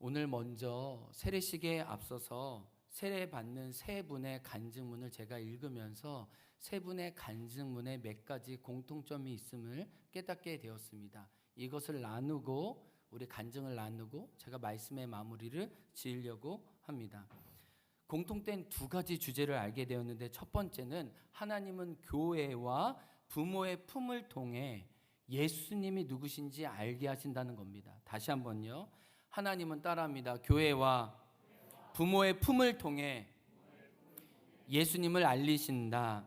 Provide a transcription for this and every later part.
오늘 먼저 세례식에 앞서서 세례받는 세 분의 간증문을 제가 읽으면서 세 분의 간증문에 몇 가지 공통점이 있음을 깨닫게 되었습니다. 이것을 나누고 우리 간증을 나누고 제가 말씀의 마무리를 지으려고 합니다. 공통된 두 가지 주제를 알게 되었는데, 첫 번째는 하나님은 교회와 부모의 품을 통해 예수님이 누구신지 알게 하신다는 겁니다. 다시 한번요. 하나님은 따라합니다. 교회와 부모의 품을 통해 예수님을 알리신다.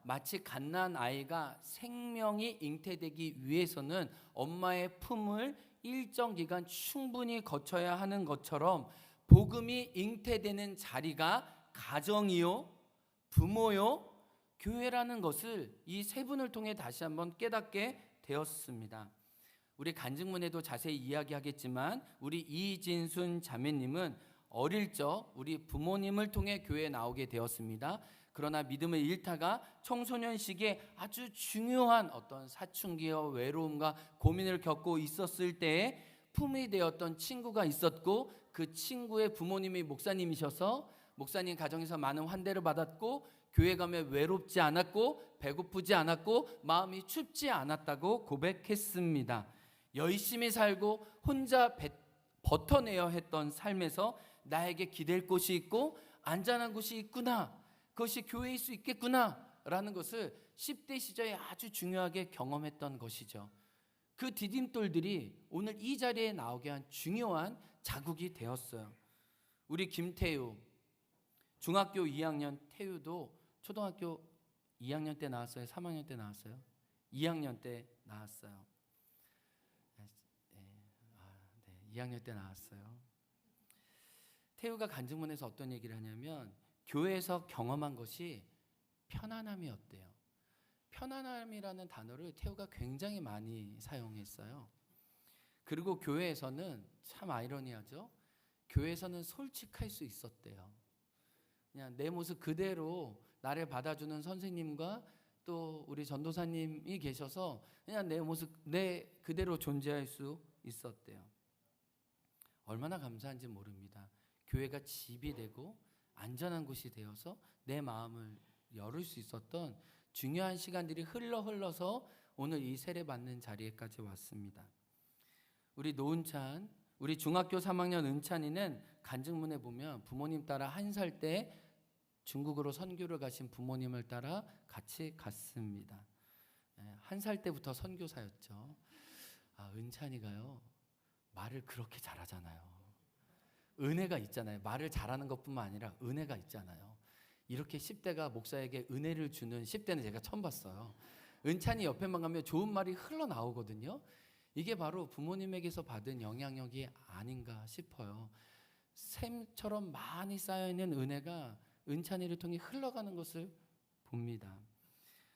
마치 갓난 아이가 생명이 잉태되기 위해서는 엄마의 품을 일정 기간 충분히 거쳐야 하는 것처럼 복음이 잉태되는 자리가 가정이요, 부모요, 교회라는 것을 이 세 분을 통해 다시 한번 깨닫게 되었습니다. 우리 간증문에도 자세히 이야기하겠지만 우리 이진순 자매님은 어릴 적 우리 부모님을 통해 교회에 나오게 되었습니다. 그러나 믿음을 잃다가 청소년 시기에 아주 중요한 어떤 사춘기와 외로움과 고민을 겪고 있었을 때에 품이 되었던 친구가 있었고, 그 친구의 부모님이 목사님이셔서 목사님 가정에서 많은 환대를 받았고, 교회 가면 외롭지 않았고 배고프지 않았고 마음이 춥지 않았다고 고백했습니다. 열심히 살고 혼자 버텨내야 했던 삶에서 나에게 기댈 곳이 있고 안전한 곳이 있구나, 그것이 교회일 수 있겠구나 라는 것을 10대 시절에 아주 중요하게 경험했던 것이죠. 그 디딤돌들이 오늘 이 자리에 나오게 한 중요한 자국이 되었어요. 우리 김태우, 중학교 2학년 태우도 초등학교 2학년 때 나왔어요? 3학년 때 나왔어요? 2학년 때 나왔어요. 2학년 때 나왔어요. 태우가 간증문에서 어떤 얘기를 하냐면 교회에서 경험한 것이 편안함이었대요. 편안함이라는 단어를 태우가 굉장히 많이 사용했어요. 그리고 교회에서는 참 아이러니하죠. 교회에서는 솔직할 수 있었대요. 그냥 내 모습 그대로 나를 받아주는 선생님과 또 우리 전도사님이 계셔서 그냥 내 모습 내 그대로 존재할 수 있었대요. 얼마나 감사한지 모릅니다. 교회가 집이 되고 안전한 곳이 되어서 내 마음을 열을 수 있었던 중요한 시간들이 흘러서 오늘 이 세례받는 자리에까지 왔습니다. 우리 노은찬, 우리 중학교 3학년 은찬이는 간증문에 보면 부모님 따라 1살 때 중국으로 선교를 가신 부모님을 따라 같이 갔습니다. 1살 때부터 선교사였죠. 은찬이가요, 말을 그렇게 잘하잖아요. 은혜가 있잖아요. 말을 잘하는 것뿐만 아니라 은혜가 있잖아요. 이렇게 10대가 목사에게 은혜를 주는 10대는 제가 처음 봤어요. 은찬이 옆에만 가면 좋은 말이 흘러나오거든요. 이게 바로 부모님에게서 받은 영향력이 아닌가 싶어요. 샘처럼 많이 쌓여있는 은혜가 은찬이를 통해 흘러가는 것을 봅니다.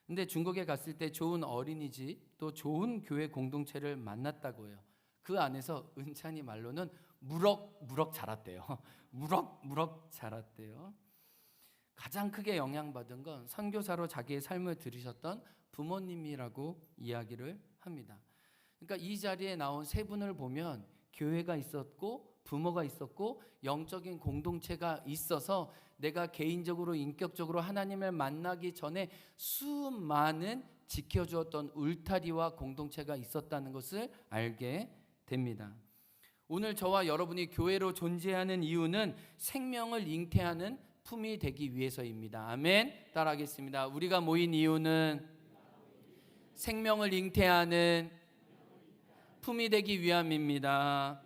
근데 중국에 갔을 때 좋은 어린이집 또 좋은 교회 공동체를 만났다고 해요. 그 안에서 은찬이 말로는 무럭무럭 자랐대요. 무럭무럭 자랐대요. 가장 크게 영향받은 건 선교사로 자기의 삶을 들으셨던 부모님이라고 이야기를 합니다. 그러니까 이 자리에 나온 세 분을 보면 교회가 있었고 부모가 있었고 영적인 공동체가 있어서 내가 개인적으로 인격적으로 하나님을 만나기 전에 수많은 지켜주었던 울타리와 공동체가 있었다는 것을 알게 됩니다. 오늘 저와 여러분이 교회로 존재하는 이유는 생명을 잉태하는 품이 되기 위해서입니다. 아멘. 따라하겠습니다. 우리가 모인 이유는 생명을 잉태하는 품이 되기 위함입니다.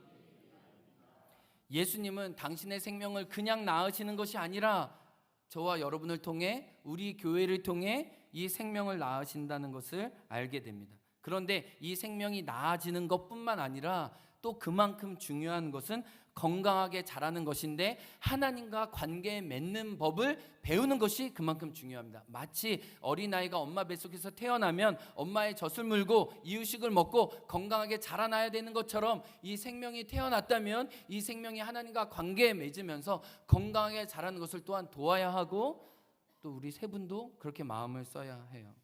예수님은 당신의 생명을 그냥 낳으시는 것이 아니라 저와 여러분을 통해 우리 교회를 통해 이 생명을 낳으신다는 것을 알게 됩니다. 그런데 이 생명이 나아지는 것뿐만 아니라 또 그만큼 중요한 것은 건강하게 자라는 것인데 하나님과 관계 맺는 법을 배우는 것이 그만큼 중요합니다. 마치 어린아이가 엄마 뱃속에서 태어나면 엄마의 젖을 물고 이유식을 먹고 건강하게 자라나야 되는 것처럼 이 생명이 태어났다면 이 생명이 하나님과 관계에 맺으면서 건강하게 자라는 것을 또한 도와야 하고, 또 우리 세 분도 그렇게 마음을 써야 해요.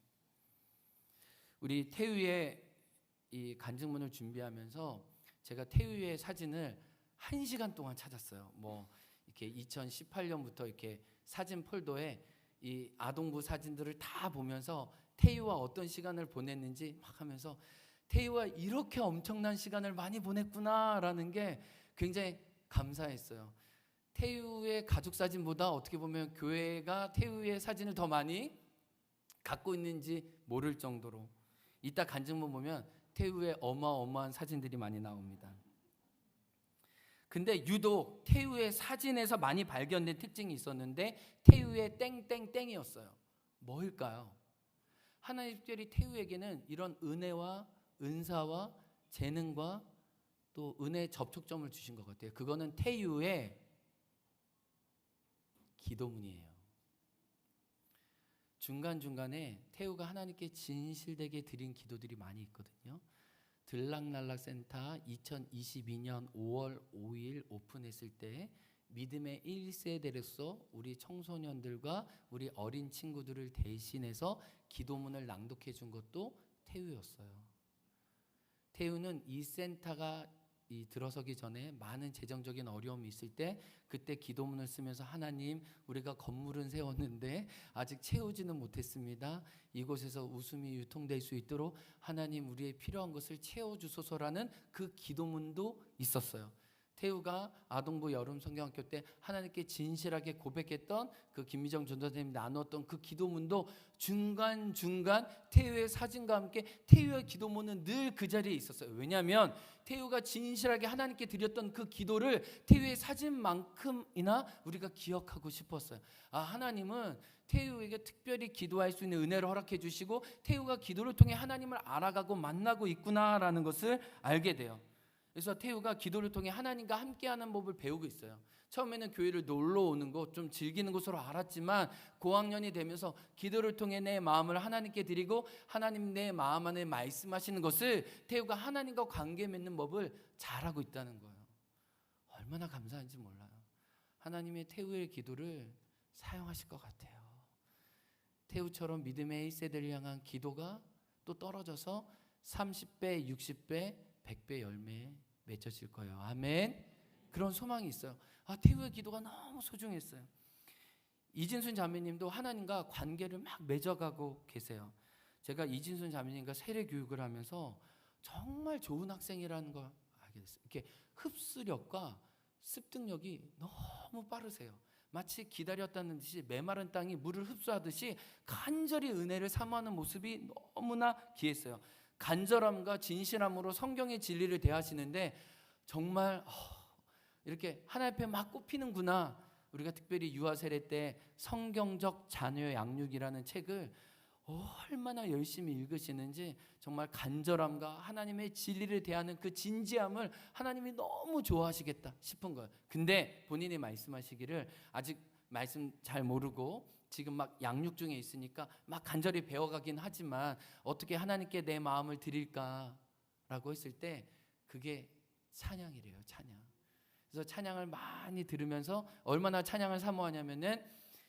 우리 태우의 이 간증문을 준비하면서 제가 태우의 사진을 1시간 동안 찾았어요. 뭐 이렇게 2018년부터 이렇게 사진 폴더에 이 아동부 사진들을 다 보면서 태우와 어떤 시간을 보냈는지 막 하면서 태우와 이렇게 엄청난 시간을 많이 보냈구나라는 게 굉장히 감사했어요. 태우의 가족 사진보다 어떻게 보면 교회가 태우의 사진을 더 많이 갖고 있는지 모를 정도로, 이따 간증문 보면 태우의 어마어마한 사진들이 많이 나옵니다. 근데 유독 태우의 사진에서 많이 발견된 특징이 있었는데 태우의 땡땡땡이었어요. 뭐일까요? 하나님 특별히 태우에게는 이런 은혜와 은사와 재능과 또 은혜의 접촉점을 주신 것 같아요. 그거는 태우의 기도문이에요. 중간중간에 태우가 하나님께 진실되게 드린 기도들이 많이 있거든요. 들락날락 센터 2022년 5월 5일 오픈했을 때 믿음의 1세대로서 우리 청소년들과 우리 어린 친구들을 대신해서 기도문을 낭독해 준 것도 태우였어요. 태우는 이 센터가 들어서기 전에 많은 재정적인 어려움이 있을 때 그때 기도문을 쓰면서 하나님, 우리가 건물은 세웠는데 아직 채우지는 못했습니다. 이곳에서 웃음이 유통될 수 있도록 하나님, 우리의 필요한 것을 채워주소서라는 그 기도문도 있었어요. 태우가 아동부 여름 성경학교 때 하나님께 진실하게 고백했던 그 김미정 전도사님이 나눴던 그 기도문도 중간중간 태우의 사진과 함께 태우의 기도문은 늘 그 자리에 있었어요. 왜냐하면 태우가 진실하게 하나님께 드렸던 그 기도를 태우의 사진만큼이나 우리가 기억하고 싶었어요. 하나님은 태우에게 특별히 기도할 수 있는 은혜를 허락해 주시고 태우가 기도를 통해 하나님을 알아가고 만나고 있구나라는 것을 알게 돼요. 그래서 태우가 기도를 통해 하나님과 함께하는 법을 배우고 있어요. 처음에는 교회를 놀러 오는 것, 좀 즐기는 것으로 알았지만 고학년이 되면서 기도를 통해 내 마음을 하나님께 드리고 하나님 내 마음 안에 말씀하시는 것을 태우가 하나님과 관계 맺는 법을 잘하고 있다는 거예요. 얼마나 감사한지 몰라요. 하나님의 태우의 기도를 사용하실 것 같아요. 태우처럼 믿음의 1세대를 향한 기도가 또 떨어져서 30배, 60배, 100배 열매에 맺혀질 거예요. 아멘. 그런 소망이 있어요. 태우의 기도가 너무 소중했어요. 이진순 자매님도 하나님과 관계를 막 맺어가고 계세요. 제가 이진순 자매님과 세례 교육을 하면서 정말 좋은 학생이라는 걸 알게 됐어요. 이렇게 흡수력과 습득력이 너무 빠르세요. 마치 기다렸다는 듯이 메마른 땅이 물을 흡수하듯이 간절히 은혜를 사모하는 모습이 너무나 귀했어요. 간절함과 진실함으로 성경의 진리를 대하시는데 정말 이렇게 하나님 앞에 막 꼽히는구나. 우리가 특별히 유아 세례 때 성경적 자녀 양육이라는 책을 얼마나 열심히 읽으시는지 정말 간절함과 하나님의 진리를 대하는 그 진지함을 하나님이 너무 좋아하시겠다 싶은 거예요. 근데 본인이 말씀하시기를 아직 말씀 잘 모르고 지금 막 양육 중에 있으니까 막 간절히 배워가긴 하지만 어떻게 하나님께 내 마음을 드릴까라고 했을 때 그게 찬양이래요. 찬양. 그래서 찬양을 많이 들으면서 얼마나 찬양을 사모하냐면은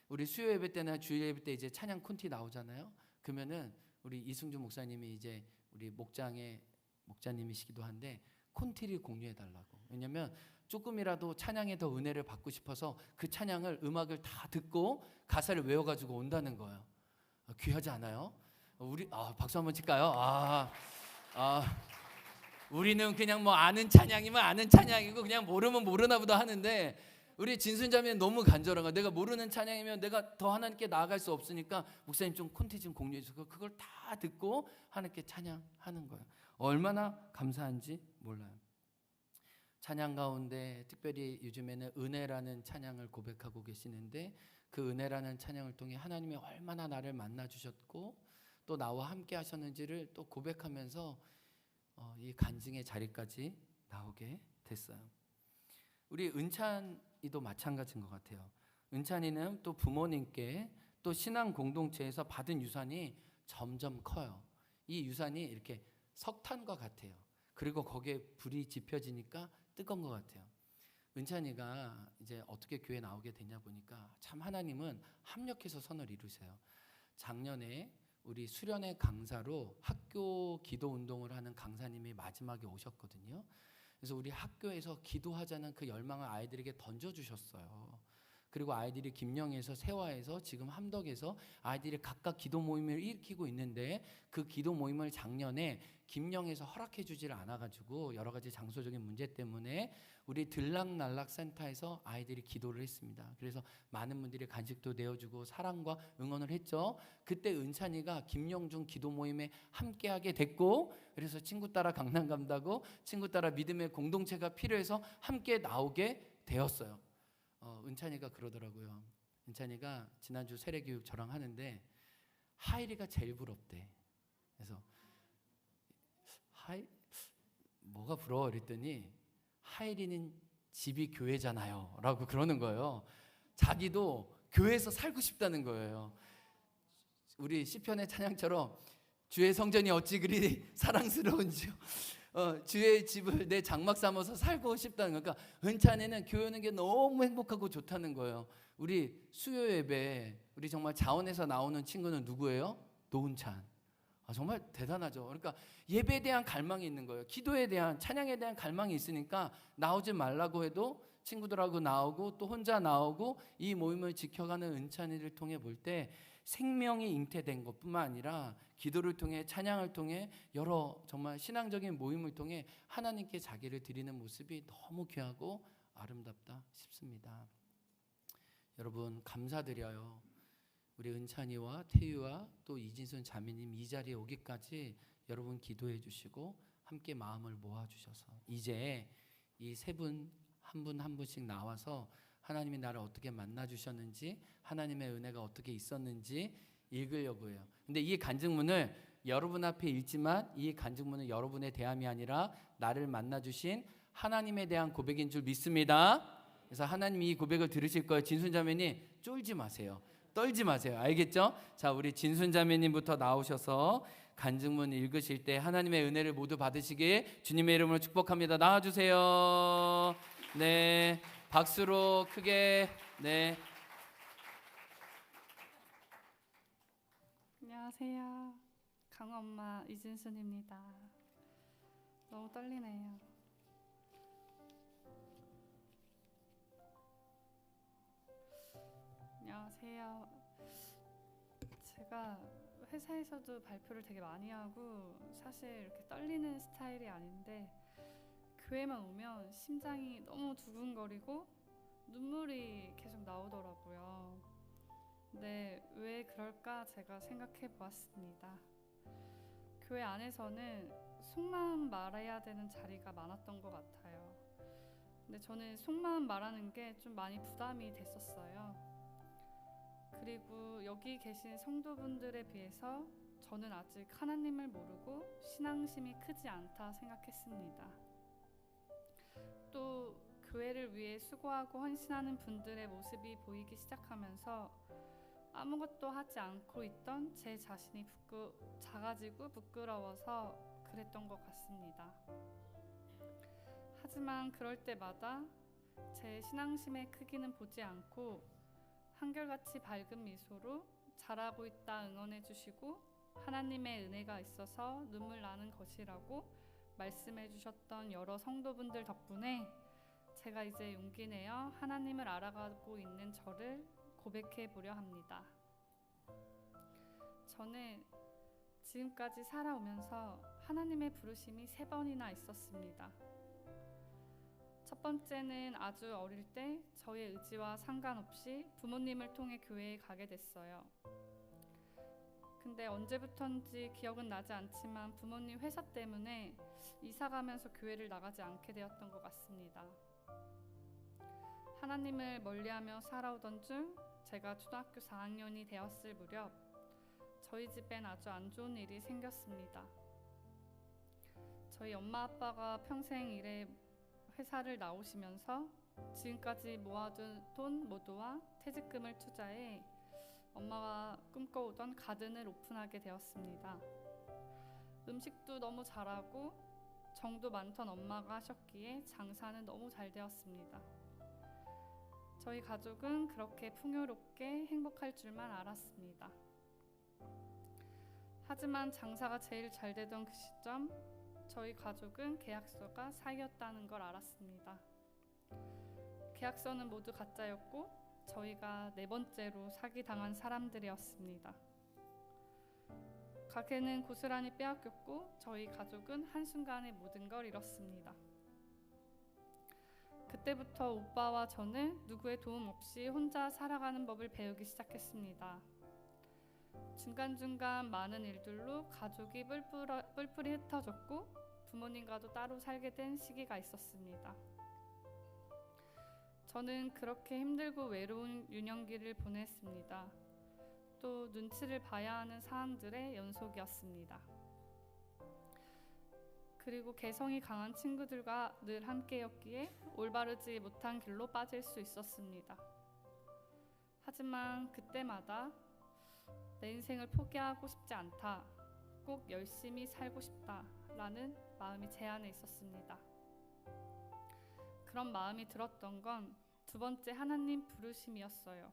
우리 수요 예배 때나 주일 예배 때 이제 찬양 콘티 나오잖아요. 그러면은 우리 이승준 목사님이 이제 우리 목자님이시기도 한데 콘티를 공유해 달라고. 왜냐면 조금이라도 찬양에 더 은혜를 받고 싶어서 그 찬양을 음악을 다 듣고 가사를 외워가지고 온다는 거예요. 귀하지 않아요? 우리 박수 한번 칠까요? 우리는 그냥 뭐 아는 찬양이면 아는 찬양이고 그냥 모르면 모르나 보다 하는데 우리 진순자매는 너무 간절한 거야. 내가 모르는 찬양이면 내가 더 하나님께 나아갈 수 없으니까 목사님 좀 콘티 좀 공유해 주세요. 그걸 다 듣고 하나님께 찬양하는 거예요. 얼마나 감사한지 몰라요. 찬양 가운데 특별히 요즘에는 은혜라는 찬양을 고백하고 계시는데 그 은혜라는 찬양을 통해 하나님이 얼마나 나를 만나 주셨고 또 나와 함께 하셨는지를 또 고백하면서 이 간증의 자리까지 나오게 됐어요. 우리 은찬이도 마찬가지인 것 같아요. 은찬이는 또 부모님께 또 신앙 공동체에서 받은 유산이 점점 커요. 이 유산이 이렇게 석탄과 같아요. 그리고 거기에 불이 지펴지니까 뜨거운 것 같아요. 은찬이가 이제 어떻게 교회 나오게 되냐 보니까 참 하나님은 합력해서 선을 이루세요. 작년에 우리 수련회 강사로 학교 기도 운동을 하는 강사님이 마지막에 오셨거든요. 그래서 우리 학교에서 기도하자는 그 열망을 아이들에게 던져주셨어요. 그리고 아이들이 김영에서, 세화에서, 지금 함덕에서 아이들이 각각 기도 모임을 일으키고 있는데, 그 기도 모임을 작년에 김영에서 허락해 주지를 않아가지고 여러 가지 장소적인 문제 때문에 우리 들락날락 센터에서 아이들이 기도를 했습니다. 그래서 많은 분들이 간식도 내어주고 사랑과 응원을 했죠. 그때 은찬이가 김영중 기도 모임에 함께하게 됐고, 그래서 친구 따라 강남 간다고, 친구 따라 믿음의 공동체가 필요해서 함께 나오게 되었어요. 은찬이가 그러더라고요. 은찬이가 지난주 세례교육 저랑 하는데 하일이가 제일 부럽대. 그래서 뭐가 부러워? 그랬더니 하일이는 집이 교회잖아요 라고 그러는 거예요. 자기도 교회에서 살고 싶다는 거예요. 우리 시편의 찬양처럼 주의 성전이 어찌 그리 사랑스러운지요. 주의 집을 내 장막 삼아서 살고 싶다는 거. 그러니까 은찬이는 교회 오는 게 너무 행복하고 좋다는 거예요. 우리 수요 예배, 우리 정말 자원에서 나오는 친구는 누구예요? 노은찬. 정말 대단하죠. 그러니까 예배에 대한 갈망이 있는 거예요. 기도에 대한, 찬양에 대한 갈망이 있으니까 나오지 말라고 해도 친구들하고 나오고 또 혼자 나오고 이 모임을 지켜가는 은찬이를 통해 볼 때 생명이 잉태된 것뿐만 아니라 기도를 통해, 찬양을 통해, 여러 정말 신앙적인 모임을 통해 하나님께 자기를 드리는 모습이 너무 귀하고 아름답다 싶습니다. 여러분 감사드려요. 우리 은찬이와 태유와 또 이진순 자매님 이 자리에 오기까지 여러분 기도해 주시고 함께 마음을 모아주셔서 이제 이 세 분 한 분 한 분씩 나와서 하나님이 나를 어떻게 만나주셨는지, 하나님의 은혜가 어떻게 있었는지 읽으려고 해요. 근데 이 간증문을 여러분 앞에 읽지만 이 간증문은 여러분의 대함이 아니라 나를 만나주신 하나님에 대한 고백인 줄 믿습니다. 그래서 하나님이 이 고백을 들으실 거예요. 진순자매님 쫄지 마세요. 떨지 마세요. 알겠죠? 자, 우리 진순자매님부터 나오셔서 간증문 읽으실 때 하나님의 은혜를 모두 받으시길 주님의 이름으로 축복합니다. 나와주세요. 네, 박수로 크게. 네. 안녕하세요. 강엄마 이진순입니다. 너무 떨리네요. 안녕하세요. 제가 회사에서도 발표를 되게 많이 하고 사실 이렇게 떨리는 스타일이 아닌데 교회만 오면 심장이 너무 두근거리고 눈물이 계속 나오더라고요. 근데 왜 그럴까 제가 생각해 보았습니다. 교회 안에서는 속마음 말해야 되는 자리가 많았던 것 같아요. 근데 저는 속마음 말하는 게 좀 많이 부담이 됐었어요. 그리고 여기 계신 성도분들에 비해서 저는 아직 하나님을 모르고 신앙심이 크지 않다 생각했습니다. 또 교회를 위해 수고하고 헌신하는 분들의 모습이 보이기 시작하면서 아무것도 하지 않고 있던 제 자신이 작아지고 부끄러워서 그랬던 것 같습니다. 하지만 그럴 때마다 제 신앙심의 크기는 보지 않고 한결같이 밝은 미소로 잘하고 있다 응원해 주시고 하나님의 은혜가 있어서 눈물 나는 것이라고 말씀해 주셨던 여러 성도분들 덕분에 제가 이제 용기 내어 하나님을 알아가고 있는 저를 고백해 보려 합니다. 저는 지금까지 살아오면서 하나님의 부르심이 3번이나 있었습니다. 첫 번째는 아주 어릴 때 저의 의지와 상관없이 부모님을 통해 교회에 가게 됐어요. 근데 언제부턴지 기억은 나지 않지만 부모님 회사 때문에 이사 가면서 교회를 나가지 않게 되었던 것 같습니다. 하나님을 멀리하며 살아오던 중 제가 초등학교 4학년이 되었을 무렵 저희 집엔 아주 안 좋은 일이 생겼습니다. 저희 엄마 아빠가 평생 일에 회사를 나오시면서 지금까지 모아둔 돈 모두와 퇴직금을 투자해 엄마가 꿈꿔오던 가든을 오픈하게 되었습니다. 음식도 너무 잘하고 정도 많던 엄마가 하셨기에 장사는 너무 잘 되었습니다. 저희 가족은 그렇게 풍요롭게 행복할 줄만 알았습니다. 하지만 장사가 제일 잘 되던 그 시점 저희 가족은 계약서가 사기였다는 걸 알았습니다. 계약서는 모두 가짜였고 저희가 4번째로 사기당한 사람들이었습니다. 가게는 고스란히 빼앗겼고 저희 가족은 한순간에 모든 걸 잃었습니다. 그때부터 오빠와 저는 누구의 도움 없이 혼자 살아가는 법을 배우기 시작했습니다. 중간중간 많은 일들로 가족이 뿔뿔이 흩어졌고 부모님과도 따로 살게 된 시기가 있었습니다. 저는 그렇게 힘들고 외로운 유년기를 보냈습니다. 또 눈치를 봐야 하는 상황들의 연속이었습니다. 그리고 개성이 강한 친구들과 늘 함께였기에 올바르지 못한 길로 빠질 수 있었습니다. 하지만 그때마다 내 인생을 포기하고 싶지 않다, 꼭 열심히 살고 싶다 라는 마음이 제 안에 있었습니다. 그런 마음이 들었던 건 2번째 하나님 부르심이었어요.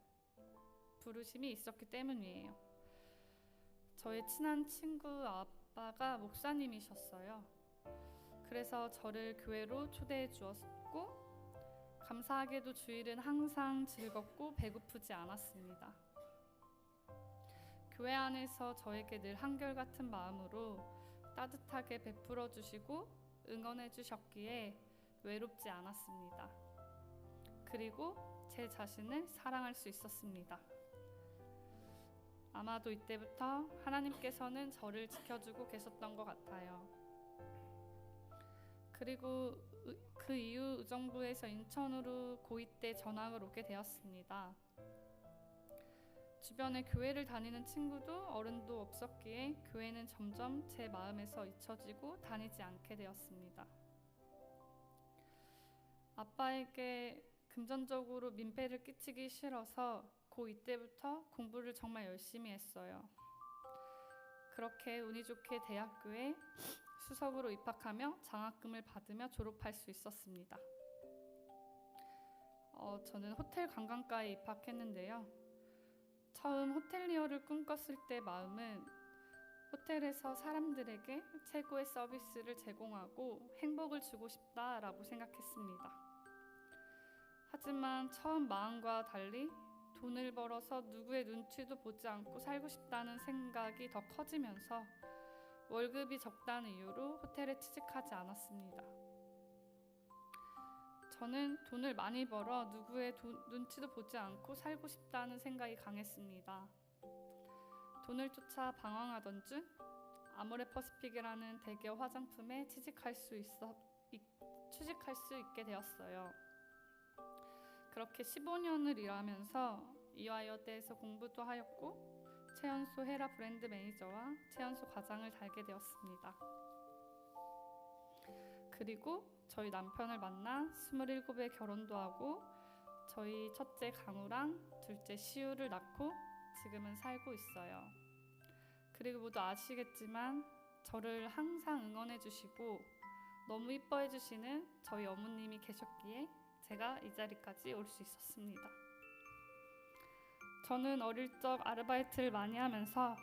부르심이 있었기 때문이에요. 저의 친한 친구 아빠가 목사님이셨어요. 그래서 저를 교회로 초대해 주었고 감사하게도 주일은 항상 즐겁고 배고프지 않았습니다. 교회 안에서 저에게 늘 한결같은 마음으로 따뜻하게 베풀어 주시고 응원해 주셨기에 외롭지 않았습니다. 그리고 제 자신을 사랑할 수 있었습니다. 아마도 이때부터 하나님께서는 저를 지켜주고 계셨던 것 같아요. 그리고 그 이후 의정부에서 인천으로 고2 때 전학을 오게 되었습니다. 주변에 교회를 다니는 친구도 어른도 없었기에 교회는 점점 제 마음에서 잊혀지고 다니지 않게 되었습니다. 아빠에게 금전적으로 민폐를 끼치기 싫어서 고2 때부터 공부를 정말 열심히 했어요. 그렇게 운이 좋게 대학교에 수석으로 입학하며 장학금을 받으며 졸업할 수 있었습니다. 저는 호텔 관광과에 입학했는데요. 처음 호텔리어를 꿈꿨을 때 마음은 호텔에서 사람들에게 최고의 서비스를 제공하고 행복을 주고 싶다라고 생각했습니다. 하지만 처음 마음과 달리 돈을 벌어서 누구의 눈치도 보지 않고 살고 싶다는 생각이 더 커지면서 월급이 적다는 이유로 호텔에 취직하지 않았습니다. 저는 돈을 많이 벌어 누구의 눈치도 보지 않고 살고 싶다는 생각이 강했습니다. 돈을 쫓아 방황하던 중 아모레퍼시픽이라는 대기업 화장품에 취직할 수 있게 되었어요. 그렇게 15년을 일하면서 이화여대에서 공부도 하였고 최연소 헤라 브랜드 매니저와 최연소 과장을 달게 되었습니다. 그리고 저희 남편을 만나 27에 결혼도 하고 저희 첫째 강우랑 둘째 시우를 낳고 지금은 살고 있어요. 그리고 모두 아시겠지만 저를 항상 응원해 주시고 너무 이뻐해 주시는 저희 어머님이 계셨기에 제가 이 자리까지 올 수 있었습니다. 저는 어릴 적 아르바이트를 많이 하면서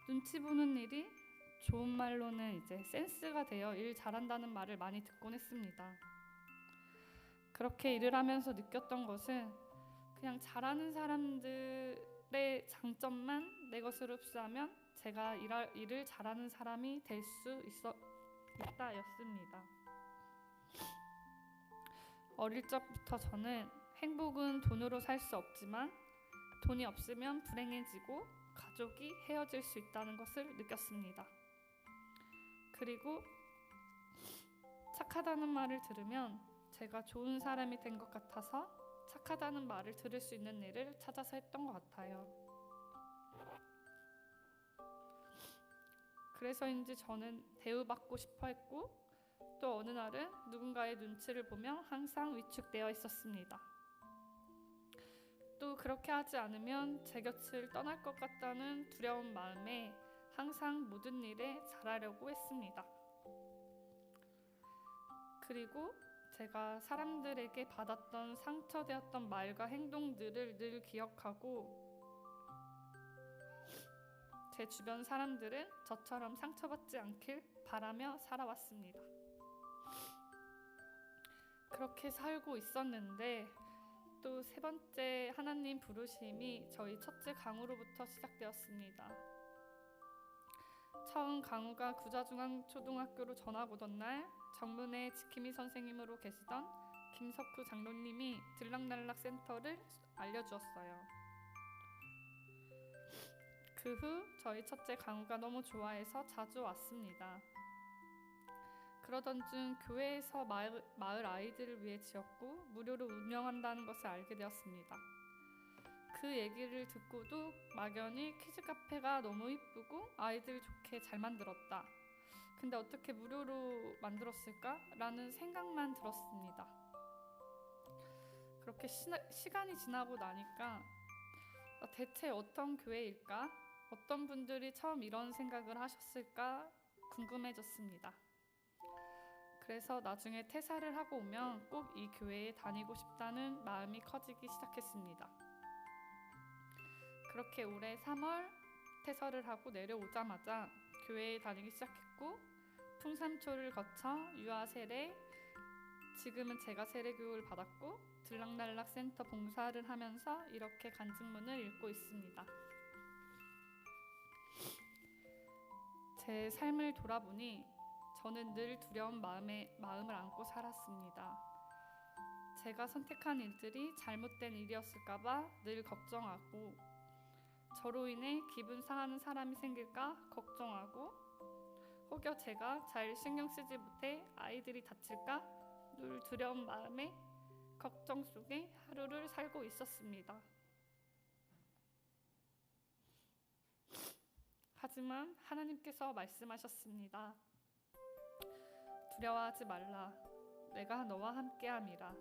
눈치 보는 일이 좋은 말로는 이제 센스가 되어 일 잘한다는 말을 많이 듣곤 했습니다. 그렇게 일을 하면서 느꼈던 것은 그냥 잘하는 사람들의 장점만 내 것으로 흡수하면 제가 일을 잘하는 사람이 될 수 있다였습니다. 어릴 적부터 저는 행복은 돈으로 살 수 없지만 돈이 없으면 불행해지고 가족이 헤어질 수 있다는 것을 느꼈습니다. 그리고 착하다는 말을 들으면 제가 좋은 사람이 된 것 같아서 착하다는 말을 들을 수 있는 일을 찾아서 했던 것 같아요. 그래서인지 저는 대우받고 싶어 했고 또 어느 날은 누군가의 눈치를 보며 항상 위축되어 있었습니다. 또 그렇게 하지 않으면 제 곁을 떠날 것 같다는 두려운 마음에 항상 모든 일에 잘하려고 했습니다. 그리고 제가 사람들에게 받았던 상처되었던 말과 행동들을 늘 기억하고 제 주변 사람들은 저처럼 상처받지 않길 바라며 살아왔습니다. 그렇게 살고 있었는데 또 세 번째 하나님 부르심이 저희 첫째 강우로부터 시작되었습니다. 처음 강우가 구자중앙초등학교로 전학 오던 날 정문에 지킴이 선생님으로 계시던 김석구 장로님이 들락날락 센터를 알려주었어요. 그 후 저희 첫째 강우가 너무 좋아해서 자주 왔습니다. 그러던 중 교회에서 마을 아이들을 위해 지었고 무료로 운영한다는 것을 알게 되었습니다. 그 얘기를 듣고도 막연히 키즈 카페가 너무 이쁘고 아이들 좋게 잘 만들었다. 근데 어떻게 무료로 만들었을까? 라는 생각만 들었습니다. 그렇게 시간이 지나고 나니까 대체 어떤 교회일까? 어떤 분들이 처음 이런 생각을 하셨을까? 궁금해졌습니다. 그래서 나중에 퇴사를 하고 오면 꼭 이 교회에 다니고 싶다는 마음이 커지기 시작했습니다. 그렇게 올해 3월 퇴사를 하고 내려오자마자 교회에 다니기 시작했고 풍삼초를 거쳐 유아 세례, 지금은 제가 세례 교육을 받았고 들락날락 센터 봉사를 하면서 이렇게 간증문을 읽고 있습니다. 제 삶을 돌아보니 저는 늘 두려운 마음을 안고 살았습니다. 제가 선택한 일들이 잘못된 일이었을까봐 늘 걱정하고 저로 인해 기분 상하는 사람이 생길까 걱정하고 혹여 제가 잘 신경 쓰지 못해 아이들이 다칠까 늘 두려운 마음에 걱정 속에 하루를 살고 있었습니다. 하지만 하나님께서 말씀하셨습니다. 두려워하지 말라. 내가 너와 함께함이라.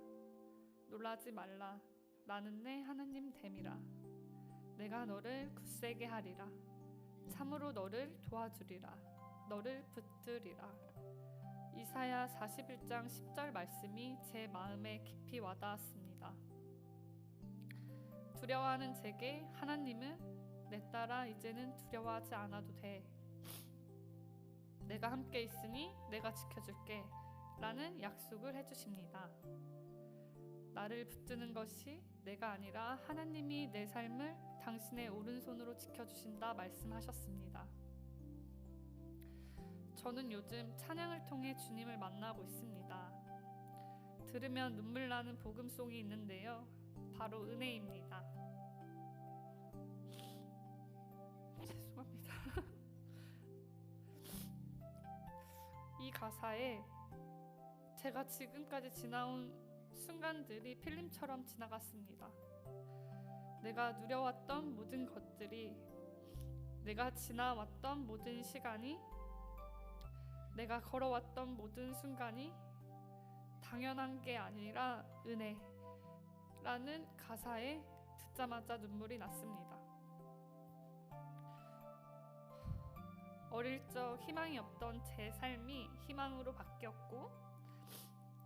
놀라지 말라. 나는 내 하나님 됨이라. 내가 너를 굳세게 하리라. 참으로 너를 도와주리라. 너를 붙들리라. 이사야 41장 10절 말씀이 제 마음에 깊이 와닿았습니다. 두려워하는 제게 하나님은 내 딸아 이제는 두려워하지 않아도 돼. 내가 함께 있으니 내가 지켜줄게 라는 약속을 해주십니다. 나를 붙드는 것이 내가 아니라 하나님이 내 삶을 당신의 오른손으로 지켜주신다 말씀하셨습니다. 저는 요즘 찬양을 통해 주님을 만나고 있습니다. 들으면 눈물 나는 복음송이 있는데요. 바로 은혜입니다. 죄송합니다. 이 가사에 제가 지금까지 지나온 순간들이 필름처럼 지나갔습니다. 내가 누려왔던 모든 것들이, 내가 지나왔던 모든 시간이, 내가 걸어왔던 모든 순간이 당연한 게 아니라 은혜라는 가사에 듣자마자 눈물이 났습니다. 어릴 적 희망이 없던 제 삶이 희망으로 바뀌었고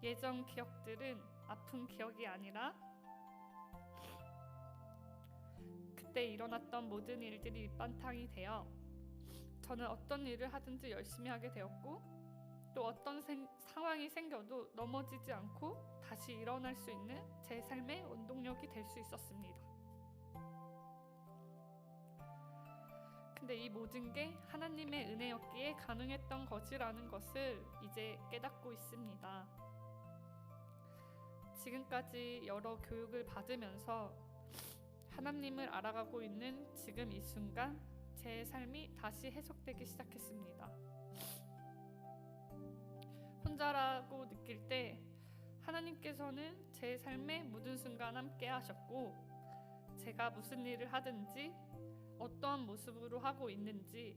예전 기억들은 아픈 기억이 아니라 그때 일어났던 모든 일들이 밑바탕이 되어 저는 어떤 일을 하든지 열심히 하게 되었고 또 어떤 상황이 생겨도 넘어지지 않고 다시 일어날 수 있는 제 삶의 원동력이 될 수 있었습니다. 근데 이 모든 게 하나님의 은혜였기에 가능했던 것이라는 것을 이제 깨닫고 있습니다. 지금까지 여러 교육을 받으면서 하나님을 알아가고 있는 지금 이 순간 제 삶이 다시 해석되기 시작했습니다. 혼자라고 느낄 때 하나님께서는 제 삶의 모든 순간 함께 하셨고 제가 무슨 일을 하든지 어떠한 모습으로 하고 있는지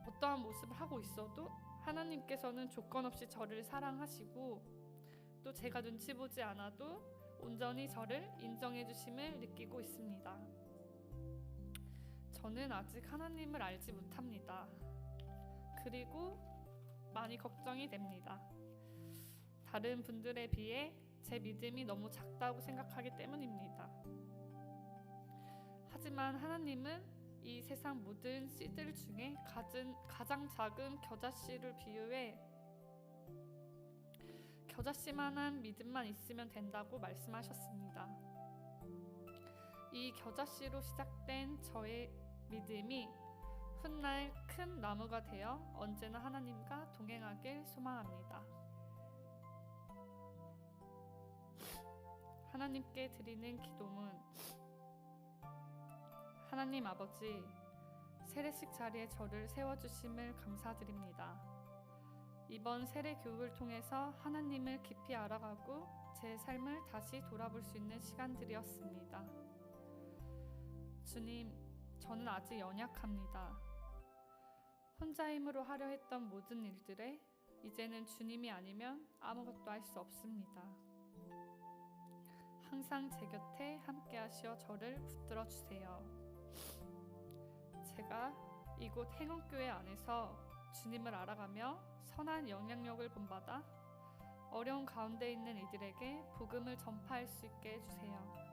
어떠한 모습을 하고 있어도 하나님께서는 조건 없이 저를 사랑하시고 또 제가 눈치 보지 않아도 온전히 저를 인정해 주심을 느끼고 있습니다. 저는 아직 하나님을 알지 못합니다. 그리고 많이 걱정이 됩니다. 다른 분들에 비해 제 믿음이 너무 작다고 생각하기 때문입니다. 하지만 하나님은 이 세상 모든 씨들 중에 가장 작은 겨자씨를 비유해 겨자씨만한 믿음만 있으면 된다고 말씀하셨습니다. 이 겨자씨로 시작된 저의 믿음이 훗날 큰 나무가 되어 언제나 하나님과 동행하길 소망합니다. 하나님께 드리는 기도문. 하나님 아버지, 세례식 자리에 저를 세워주심을 감사드립니다. 이번 세례 교육을 통해서 하나님을 깊이 알아가고 제 삶을 다시 돌아볼 수 있는 시간들이었습니다. 주님, 저는 아직 연약합니다. 혼자 힘으로 하려 했던 모든 일들에 이제는 주님이 아니면 아무것도 할 수 없습니다. 항상 제 곁에 함께 하시어 저를 붙들어 주세요. 제가 이곳 행운교회 안에서 주님을 알아가며 선한 영향력을 본받아 어려운 가운데 있는 이들에게 복음을 전파할 수 있게 해주세요.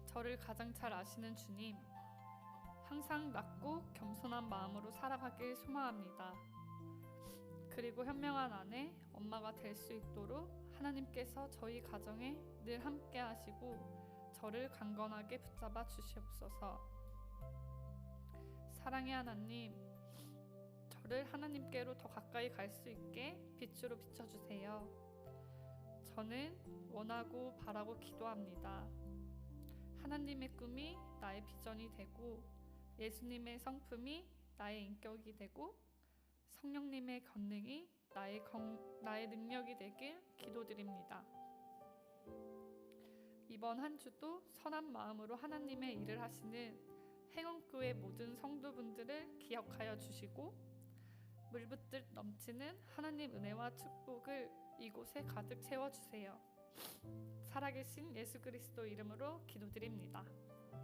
저를 가장 잘 아시는 주님, 항상 낮고 겸손한 마음으로 살아가길 소망합니다. 그리고 현명한 아내, 엄마가 될 수 있도록 하나님께서 저희 가정에 늘 함께 하시고 저를 강건하게 붙잡아 주시옵소서. 사랑의 하나님, 저를 하나님께로 더 가까이 갈 수 있게 빛으로 비춰주세요. 저는 원하고 바라고 기도합니다. 하나님의 꿈이 나의 비전이 되고 예수님의 성품이 나의 인격이 되고 성령님의 권능이 나의 능력이 되길 기도드립니다. 이번 한 주도 선한 마음으로 하나님의 일을 하시는 행운교회 모든 성도분들을 기억하여 주시고 물붓듯 넘치는 하나님 은혜와 축복을 이곳에 가득 채워주세요. 살아계신 예수 그리스도 이름으로 기도드립니다.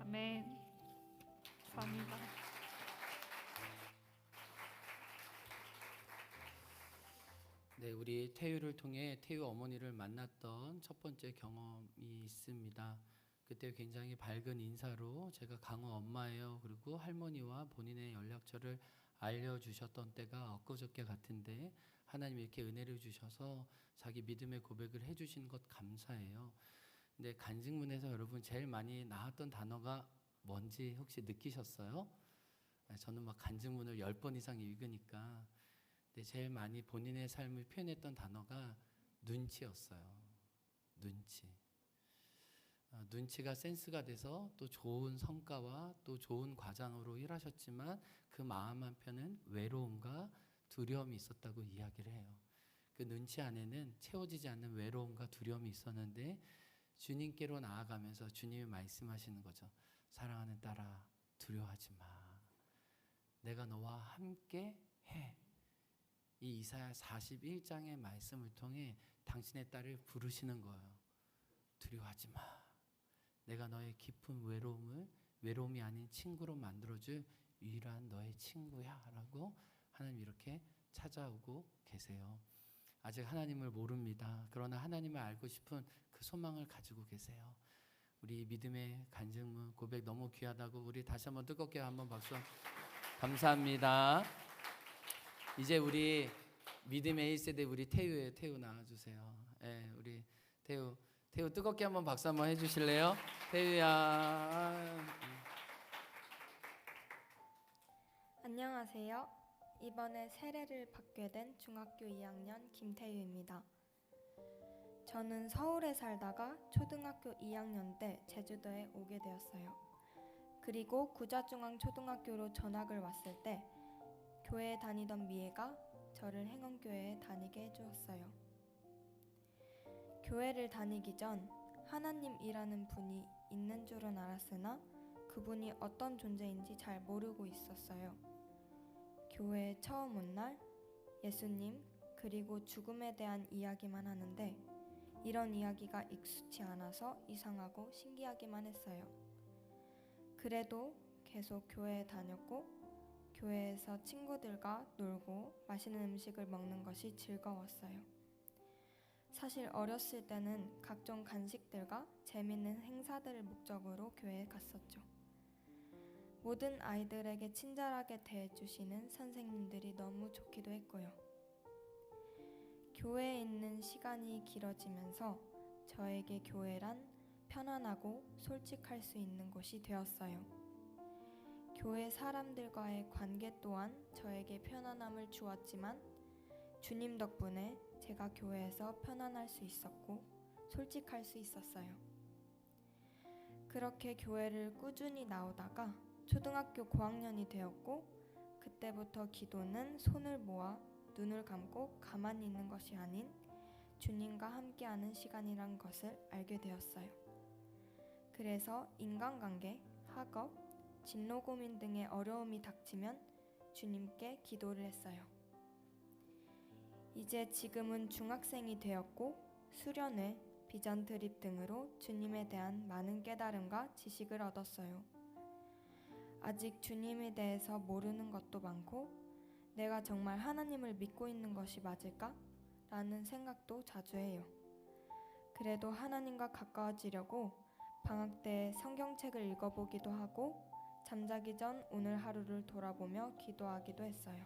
아멘. 감사합니다. 네, 우리 태유를 통해 태유 어머니를 만났던 첫 번째 경험이 있습니다. 그때 굉장히 밝은 인사로 제가 강호 엄마예요. 그리고 할머니와 본인의 연락처를 알려주셨던 때가 엊그저께 같은데 하나님이 이렇게 은혜를 주셔서 자기 믿음의 고백을 해주신 것 감사해요. 근데 간증문에서 여러분 제일 많이 나왔던 단어가 뭔지 혹시 느끼셨어요? 저는 막 간증문을 10번 이상 읽으니까 근데 제일 많이 본인의 삶을 표현했던 단어가 눈치였어요. 눈치. 눈치가 센스가 돼서 또 좋은 성과와 또 좋은 과정으로 일하셨지만 그 마음 한편은 외로움과 두려움이 있었다고 이야기를 해요. 그 눈치 안에는 채워지지 않는 외로움과 두려움이 있었는데 주님께로 나아가면서 주님이 말씀하시는 거죠. 사랑하는 딸아, 두려워하지 마. 내가 너와 함께 해. 이 이사야 41장의 말씀을 통해 당신의 딸을 부르시는 거예요. 두려워하지 마. 내가 너의 깊은 외로움이 아닌 친구로 만들어줄 유일한 너의 친구야 라고 하나님 이렇게 찾아오고 계세요. 아직 하나님을 모릅니다. 그러나 하나님을 알고 싶은 그 소망을 가지고 계세요. 우리 믿음의 간증문 고백 너무 귀하다고 우리 다시 한번 뜨겁게 한번 박수. 감사합니다. 이제 우리 믿음의 1세대 우리 태유 나와주세요. 네, 우리 태유 뜨겁게 한번 박수 한번 해주실래요? 태유야. 안녕하세요. 이번에 세례를 받게 된 중학교 2학년 김태유입니다. 저는 서울에 살다가 초등학교 2학년 때 제주도에 오게 되었어요. 그리고 구자중앙초등학교로 전학을 왔을 때 교회에 다니던 미애가 저를 행원교회에 다니게 해주었어요. 교회를 다니기 전 하나님이라는 분이 있는 줄은 알았으나 그분이 어떤 존재인지 잘 모르고 있었어요. 교회에 처음 온 날 예수님 그리고 죽음에 대한 이야기만 하는데 이런 이야기가 익숙치 않아서 이상하고 신기하기만 했어요. 그래도 계속 교회에 다녔고 교회에서 친구들과 놀고 맛있는 음식을 먹는 것이 즐거웠어요. 사실 어렸을 때는 각종 간식들과 재밌는 행사들을 목적으로 교회에 갔었죠. 모든 아이들에게 친절하게 대해주시는 선생님들이 너무 좋기도 했고요. 교회에 있는 시간이 길어지면서 저에게 교회란 편안하고 솔직할 수 있는 곳이 되었어요. 교회 사람들과의 관계 또한 저에게 편안함을 주었지만 주님 덕분에 제가 교회에서 편안할 수 있었고 솔직할 수 있었어요. 그렇게 교회를 꾸준히 나오다가 초등학교 고학년이 되었고 그때부터 기도는 손을 모아 눈을 감고 가만히 있는 것이 아닌 주님과 함께하는 시간이란 것을 알게 되었어요. 그래서 인간관계, 학업, 진로 고민 등의 어려움이 닥치면 주님께 기도를 했어요. 이제 지금은 중학생이 되었고 수련회, 비전 트립 등으로 주님에 대한 많은 깨달음과 지식을 얻었어요. 아직 주님에 대해서 모르는 것도 많고 내가 정말 하나님을 믿고 있는 것이 맞을까? 라는 생각도 자주 해요. 그래도 하나님과 가까워지려고 방학 때 성경책을 읽어보기도 하고 잠자기 전 오늘 하루를 돌아보며 기도하기도 했어요.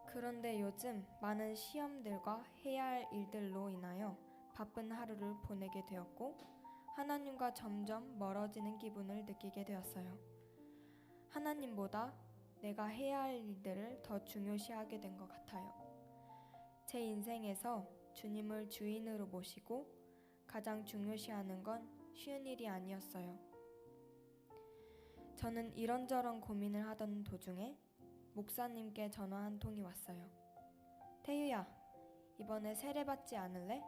그런데 요즘 많은 시험들과 해야 할 일들로 인하여 바쁜 하루를 보내게 되었고 하나님과 점점 멀어지는 기분을 느끼게 되었어요. 하나님보다 내가 해야 할 일들을 더 중요시하게 된 것 같아요. 제 인생에서 주님을 주인으로 모시고 가장 중요시하는 건 쉬운 일이 아니었어요. 저는 이런저런 고민을 하던 도중에 목사님께 전화 한 통이 왔어요. 태유야, 이번에 세례받지 않을래?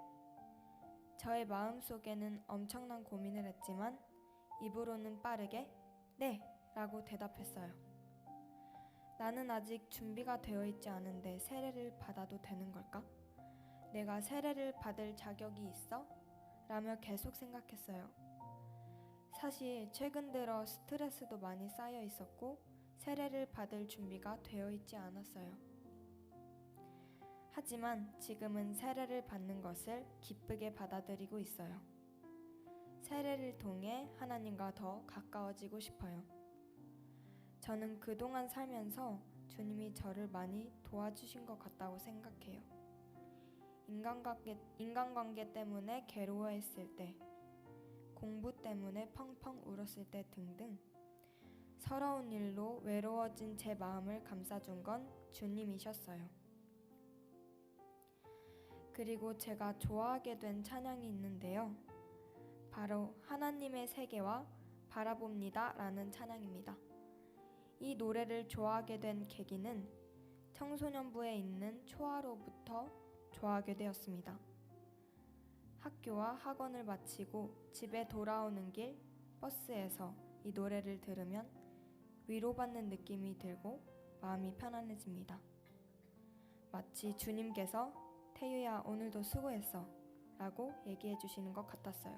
저의 마음속에는 엄청난 고민을 했지만 입으로는 빠르게 네! 라고 대답했어요. 나는 아직 준비가 되어 있지 않은데 세례를 받아도 되는 걸까? 내가 세례를 받을 자격이 있어? 라며 계속 생각했어요. 사실 최근 들어 스트레스도 많이 쌓여 있었고 세례를 받을 준비가 되어 있지 않았어요. 하지만 지금은 세례를 받는 것을 기쁘게 받아들이고 있어요. 세례를 통해 하나님과 더 가까워지고 싶어요. 저는 그동안 살면서 주님이 저를 많이 도와주신 것 같다고 생각해요. 인간관계 때문에 괴로워했을 때, 공부 때문에 펑펑 울었을 때 등등 서러운 일로 외로워진 제 마음을 감싸준 건 주님이셨어요. 그리고 제가 좋아하게 된 찬양이 있는데요. 바로 하나님의 세계와 바라봅니다 라는 찬양입니다. 이 노래를 좋아하게 된 계기는 청소년부에 있는 초아로부터 좋아하게 되었습니다. 학교와 학원을 마치고 집에 돌아오는 길 버스에서 이 노래를 들으면 위로받는 느낌이 들고 마음이 편안해집니다. 마치 주님께서 태유야 오늘도 수고했어 라고 얘기해 주시는 것 같았어요.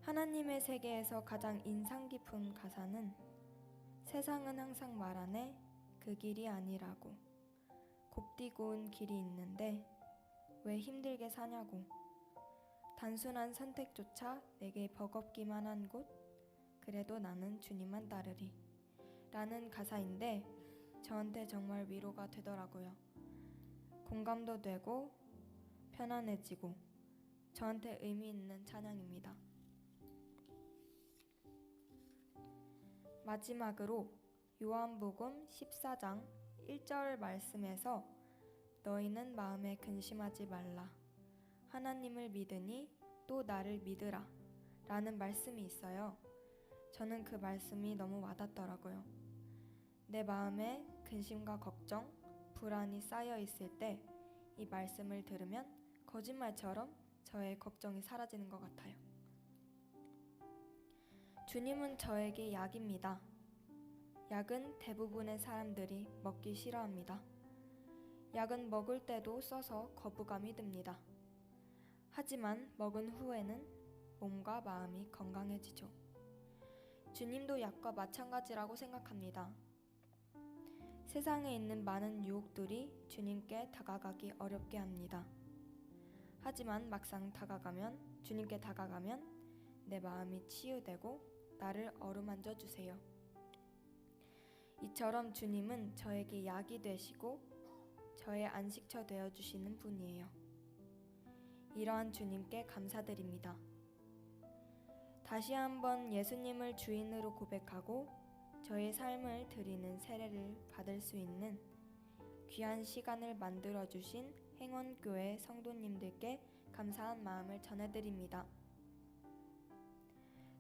하나님의 세계에서 가장 인상 깊은 가사는 세상은 항상 말하네 그 길이 아니라고 곱디고운 길이 있는데 왜 힘들게 사냐고 단순한 선택조차 내게 버겁기만 한 곳 그래도 나는 주님만 따르리 라는 가사인데 저한테 정말 위로가 되더라고요. 공감도 되고 편안해지고 저한테 의미 있는 찬양입니다. 마지막으로 요한복음 14장 1절 말씀에서 너희는 마음에 근심하지 말라. 하나님을 믿으니 또 나를 믿으라. 라는 말씀이 있어요. 저는 그 말씀이 너무 와닿더라고요. 내 마음에 근심과 걱정, 불안이 쌓여 있을 때 이 말씀을 들으면 거짓말처럼 저의 걱정이 사라지는 것 같아요. 주님은 저에게 약입니다. 약은 대부분의 사람들이 먹기 싫어합니다. 약은 먹을 때도 써서 거부감이 듭니다. 하지만 먹은 후에는 몸과 마음이 건강해지죠. 주님도 약과 마찬가지라고 생각합니다. 세상에 있는 많은 유혹들이 주님께 다가가기 어렵게 합니다. 하지만 막상 주님께 다가가면 내 마음이 치유되고 나를 어루만져 주세요. 이처럼 주님은 저에게 약이 되시고 저의 안식처 되어 주시는 분이에요. 이러한 주님께 감사드립니다. 다시 한번 예수님을 주인으로 고백하고 저의 삶을 드리는 세례를 받을 수 있는 귀한 시간을 만들어 주신 행원교회 성도님들께 감사한 마음을 전해드립니다.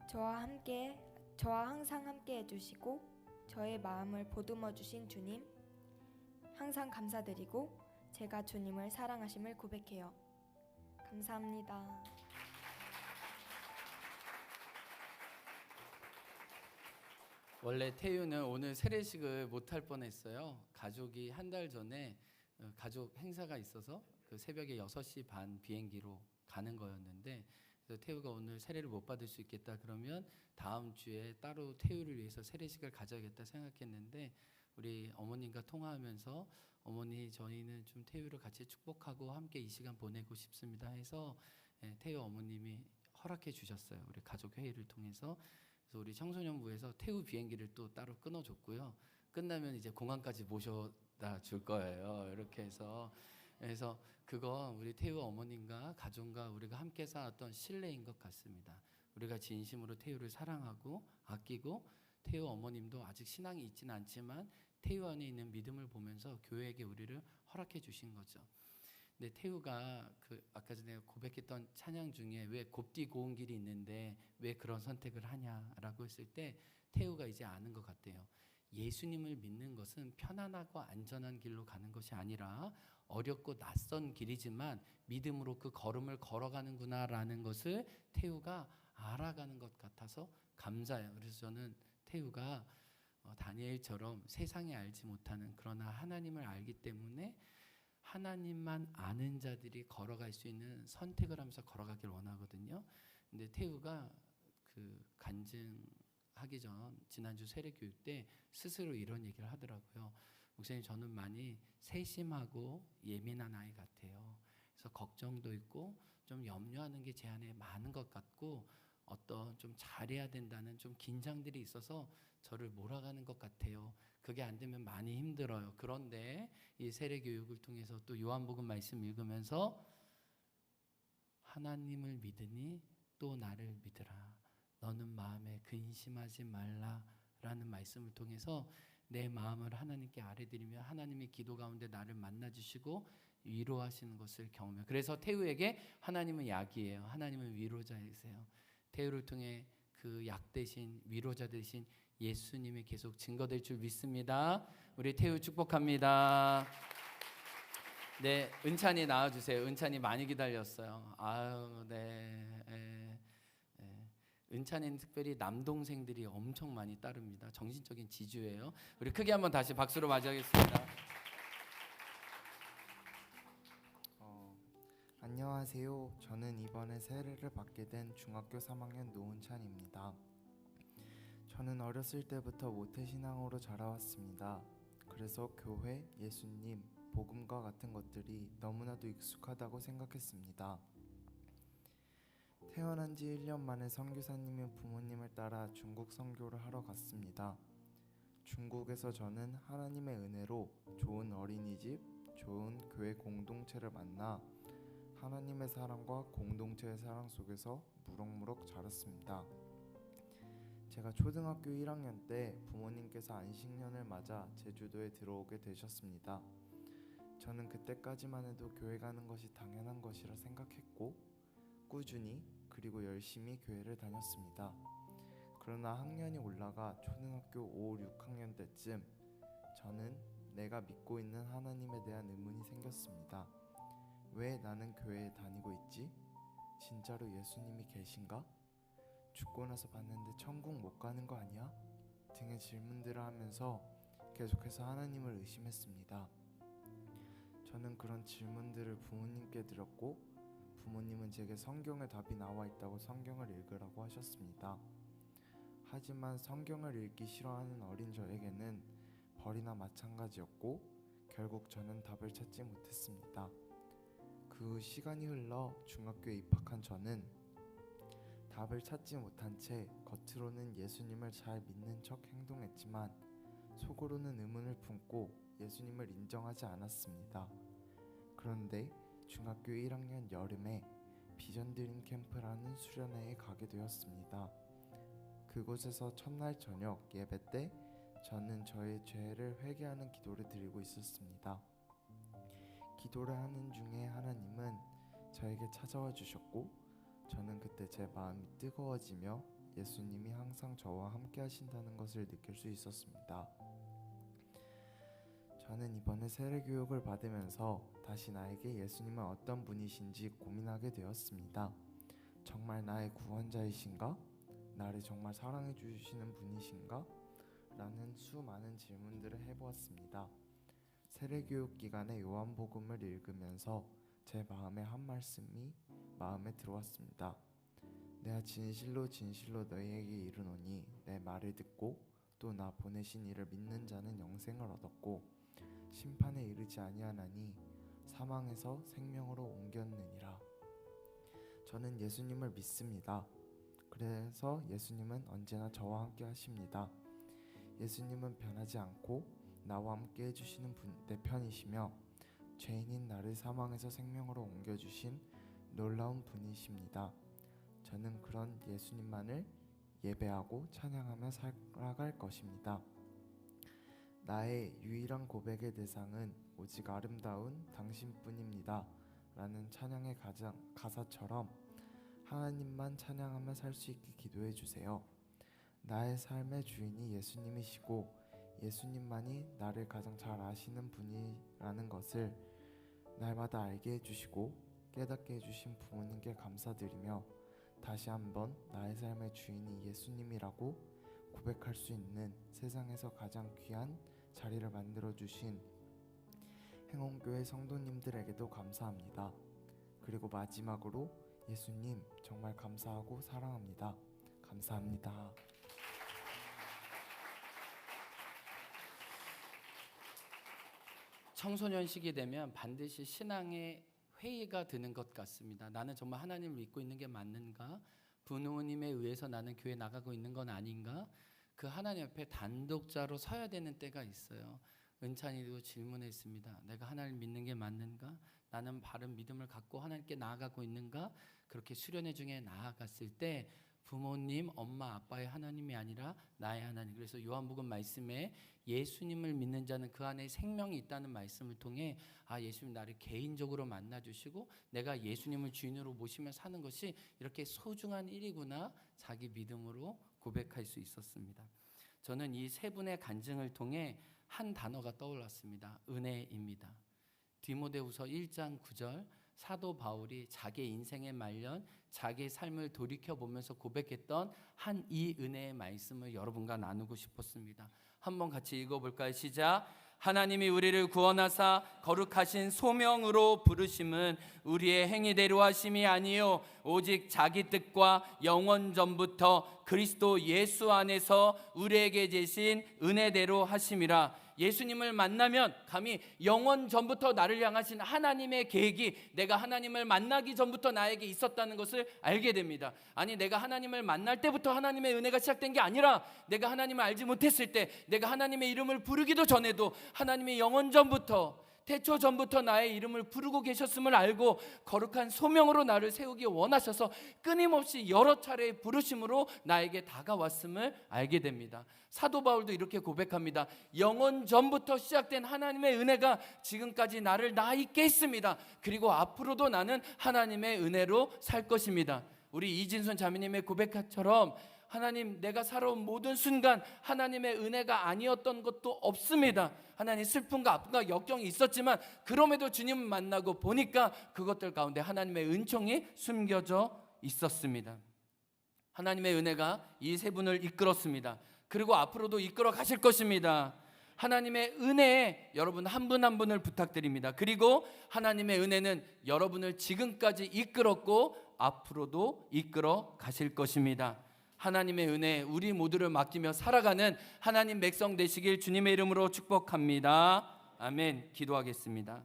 저와 항상 함께 해주시고 저의 마음을 보듬어 주신 주님, 항상 감사드리고 제가 주님을 사랑하심을 고백해요. 감사합니다. 원래 태유는 오늘 세례식을 못할 뻔했어요. 가족이 한 달 전에 가족 행사가 있어서 그 새벽에 6시 반 비행기로 가는 거였는데, 그래서 태유가 오늘 세례를 못 받을 수 있겠다 그러면 다음 주에 따로 태유를 위해서 세례식을 가져야겠다 생각했는데, 우리 어머님과 통화하면서 어머니 저희는 좀 태유를 같이 축복하고 함께 이 시간 보내고 싶습니다 해서 태유 어머님이 허락해 주셨어요. 우리 가족 회의를 통해서. 그래서 우리 청소년부에서 태우 비행기를 또 따로 끊어줬고요. 끝나면 이제 공항까지 모셔다 줄 거예요. 이렇게 해서 그래서 그거 우리 태우 어머님과 가족과 우리가 함께 쌓았던 신뢰인 것 같습니다. 우리가 진심으로 태우를 사랑하고 아끼고 태우 어머님도 아직 신앙이 있지는 않지만 태우 안에 있는 믿음을 보면서 교회에게 우리를 허락해 주신 거죠. 근데 태우가 그 아까 전에 고백했던 찬양 중에 왜 곱디 고운 길이 있는데 왜 그런 선택을 하냐라고 했을 때 태우가 이제 아는 것 같아요. 예수님을 믿는 것은 편안하고 안전한 길로 가는 것이 아니라 어렵고 낯선 길이지만 믿음으로 그 걸음을 걸어가는구나라는 것을 태우가 알아가는 것 같아서 감사해요. 그래서 저는 태우가 다니엘처럼 세상이 알지 못하는 그러나 하나님을 알기 때문에 하나님만 아는 자들이 걸어갈 수 있는 선택을 하면서 걸어가길 원하거든요. 근데 태우가 그 간증하기 전 지난주 세례 교육 때 스스로 이런 얘기를 하더라고요. 목사님 저는 많이 세심하고 예민한 아이 같아요. 그래서 걱정도 있고 좀 염려하는 게 제 안에 많은 것 같고 어떤 좀 잘해야 된다는 좀 긴장들이 있어서 저를 몰아가는 것 같아요. 그게 안 되면 많이 힘들어요. 그런데 이 세례 교육을 통해서 또 요한복음 말씀 읽으면서 하나님을 믿으니 또 나를 믿으라. 너는 마음에 근심하지 말라라는 말씀을 통해서 내 마음을 하나님께 아뢰드리며 하나님의 기도 가운데 나를 만나주시고 위로하시는 것을 경험해요. 그래서 태우에게 하나님은 약이에요. 하나님은 위로자이세요. 태우를 통해 그 약 대신 위로자 대신 예수님이 계속 증거될 줄 믿습니다. 우리 태우 축복합니다. 네, 은찬이 나와주세요. 은찬이 많이 기다렸어요. 아유, 네. 은찬이는 특별히 남동생들이 엄청 많이 따릅니다. 정신적인 지주예요. 우리 크게 한번 다시 박수로 맞이하겠습니다. 안녕하세요. 저는 이번에 세례를 받게 된 중학교 3학년 노은찬입니다. 저는 어렸을 때부터 모태신앙으로 자라왔습니다. 그래서 교회, 예수님, 복음과 같은 것들이 너무나도 익숙하다고 생각했습니다. 태어난 지 1년 만에 선교사님인 부모님을 따라 중국 선교를 하러 갔습니다. 중국에서 저는 하나님의 은혜로 좋은 어린이집, 좋은 교회 공동체를 만나 하나님의 사랑과 공동체의 사랑 속에서 무럭무럭 자랐습니다. 제가 초등학교 1학년 때 부모님께서 안식년을 맞아 제주도에 들어오게 되셨습니다. 저는 그때까지만 해도 교회 가는 것이 당연한 것이라 생각했고 꾸준히 그리고 열심히 교회를 다녔습니다. 그러나 학년이 올라가 초등학교 5, 6학년 때쯤 저는 내가 믿고 있는 하나님에 대한 의문이 생겼습니다. 왜 나는 교회에 다니고 있지? 진짜로 예수님이 계신가? 죽고 나서 봤는데 천국 못 가는 거 아니야? 등의 질문들을 하면서 계속해서 하나님을 의심했습니다. 저는 그런 질문들을 부모님께 드렸고 부모님은 제게 성경에 답이 나와 있다고 성경을 읽으라고 하셨습니다. 하지만 성경을 읽기 싫어하는 어린 저에게는 벌이나 마찬가지였고 결국 저는 답을 찾지 못했습니다. 그 시간이 흘러 중학교에 입학한 저는 답을 찾지 못한 채 겉으로는 예수님을 잘 믿는 척 행동했지만 속으로는 의문을 품고 예수님을 인정하지 않았습니다. 그런데 중학교 1학년 여름에 비전 드림 캠프라는 수련회에 가게 되었습니다. 그곳에서 첫날 저녁 예배 때 저는 저의 죄를 회개하는 기도를 드리고 있었습니다. 기도를 하는 중에 하나님은 저에게 찾아와 주셨고 저는 그때 제 마음이 뜨거워지며 예수님이 항상 저와 함께 하신다는 것을 느낄 수 있었습니다. 저는 이번에 세례교육을 받으면서 다시 나에게 예수님은 어떤 분이신지 고민하게 되었습니다. 정말 나의 구원자이신가? 나를 정말 사랑해 주시는 분이신가? 라는 수많은 질문들을 해보았습니다. 세례교육 기간에 요한복음을 읽으면서 제 마음에 한 말씀이 마음에 들어왔습니다. 내가 진실로 진실로 너희에게 이르노니 내 말을 듣고 또 나 보내신 이를 믿는 자는 영생을 얻었고 심판에 이르지 아니하나니 사망에서 생명으로 옮겼느니라. 저는 예수님을 믿습니다. 그래서 예수님은 언제나 저와 함께 하십니다. 예수님은 변하지 않고 나와 함께 해주시는 내 편이시며 죄인인 나를 사망에서 생명으로 옮겨주신 놀라운 분이십니다. 저는 그런 예수님만을 예배하고 찬양하며 살아갈 것입니다. 나의 유일한 고백의 대상은 오직 아름다운 당신뿐입니다 라는 찬양의 가사처럼 하나님만 찬양하며 살 수 있게 기도해 주세요. 나의 삶의 주인이 예수님이시고 예수님만이 나를 가장 잘 아시는 분이라는 것을 날마다 알게 해주시고 깨닫게 해주신 부모님께 감사드리며 다시 한번 나의 삶의 주인이 예수님이라고 고백할 수 있는 세상에서 가장 귀한 자리를 만들어주신 행원교회 성도님들에게도 감사합니다. 그리고 마지막으로 예수님 정말 감사하고 사랑합니다. 감사합니다. 청소년 시기 되면 반드시 신앙의 회의가 드는 것 같습니다. 나는 정말 하나님을 믿고 있는 게 맞는가? 부모님에 의해서 나는 교회 나가고 있는 건 아닌가? 그 하나님 옆에 단독자로 서야 되는 때가 있어요. 은찬이도 질문했습니다. 내가 하나님을 믿는 게 맞는가? 나는 바른 믿음을 갖고 하나님께 나아가고 있는가? 그렇게 수련회 중에 나아갔을 때 부모님, 엄마, 아빠의 하나님이 아니라 나의 하나님. 그래서 요한복음 말씀에 예수님을 믿는 자는 그 안에 생명이 있다는 말씀을 통해 예수님 나를 개인적으로 만나주시고 내가 예수님을 주인으로 모시며 사는 것이 이렇게 소중한 일이구나 자기 믿음으로 고백할 수 있었습니다. 저는 이 세 분의 간증을 통해 한 단어가 떠올랐습니다. 은혜입니다. 디모데후서 1장 9절 사도 바울이 자기 인생의 말년 자기 삶을 돌이켜보면서 고백했던 한 이 은혜의 말씀을 여러분과 나누고 싶었습니다. 한번 같이 읽어볼까요? 시작. 하나님이 우리를 구원하사 거룩하신 소명으로 부르심은 우리의 행위대로 하심이 아니요 오직 자기 뜻과 영원 전부터 그리스도 예수 안에서 우리에게 주신 은혜대로 하심이라. 예수님을 만나면 감히 영원 전부터 나를 향하신 하나님의 계획이 내가 하나님을 만나기 전부터 나에게 있었다는 것을 알게 됩니다. 아니 내가 하나님을 만날 때부터 하나님의 은혜가 시작된 게 아니라 내가 하나님을 알지 못했을 때 내가 하나님의 이름을 부르기도 전에도 하나님이 영원 전부터 태초 전부터 나의 이름을 부르고 계셨음을 알고 거룩한 소명으로 나를 세우기 원하셔서 끊임없이 여러 차례의 부르심으로 나에게 다가왔음을 알게 됩니다. 사도 바울도 이렇게 고백합니다. 영원 전부터 시작된 하나님의 은혜가 지금까지 나를 나 있게 했습니다. 그리고 앞으로도 나는 하나님의 은혜로 살 것입니다. 우리 이진순 자매님의 고백처럼 하나님 내가 살아온 모든 순간 하나님의 은혜가 아니었던 것도 없습니다. 하나님 슬픔과 아픔과 역경이 있었지만 그럼에도 주님을 만나고 보니까 그것들 가운데 하나님의 은총이 숨겨져 있었습니다. 하나님의 은혜가 이 세 분을 이끌었습니다. 그리고 앞으로도 이끌어 가실 것입니다. 하나님의 은혜에 여러분 한 분 한 분을 부탁드립니다. 그리고 하나님의 은혜는 여러분을 지금까지 이끌었고 앞으로도 이끌어 가실 것입니다. 하나님의 은혜 우리 모두를 맡기며 살아가는 하나님 백성 되시길 주님의 이름으로 축복합니다. 아멘. 기도하겠습니다.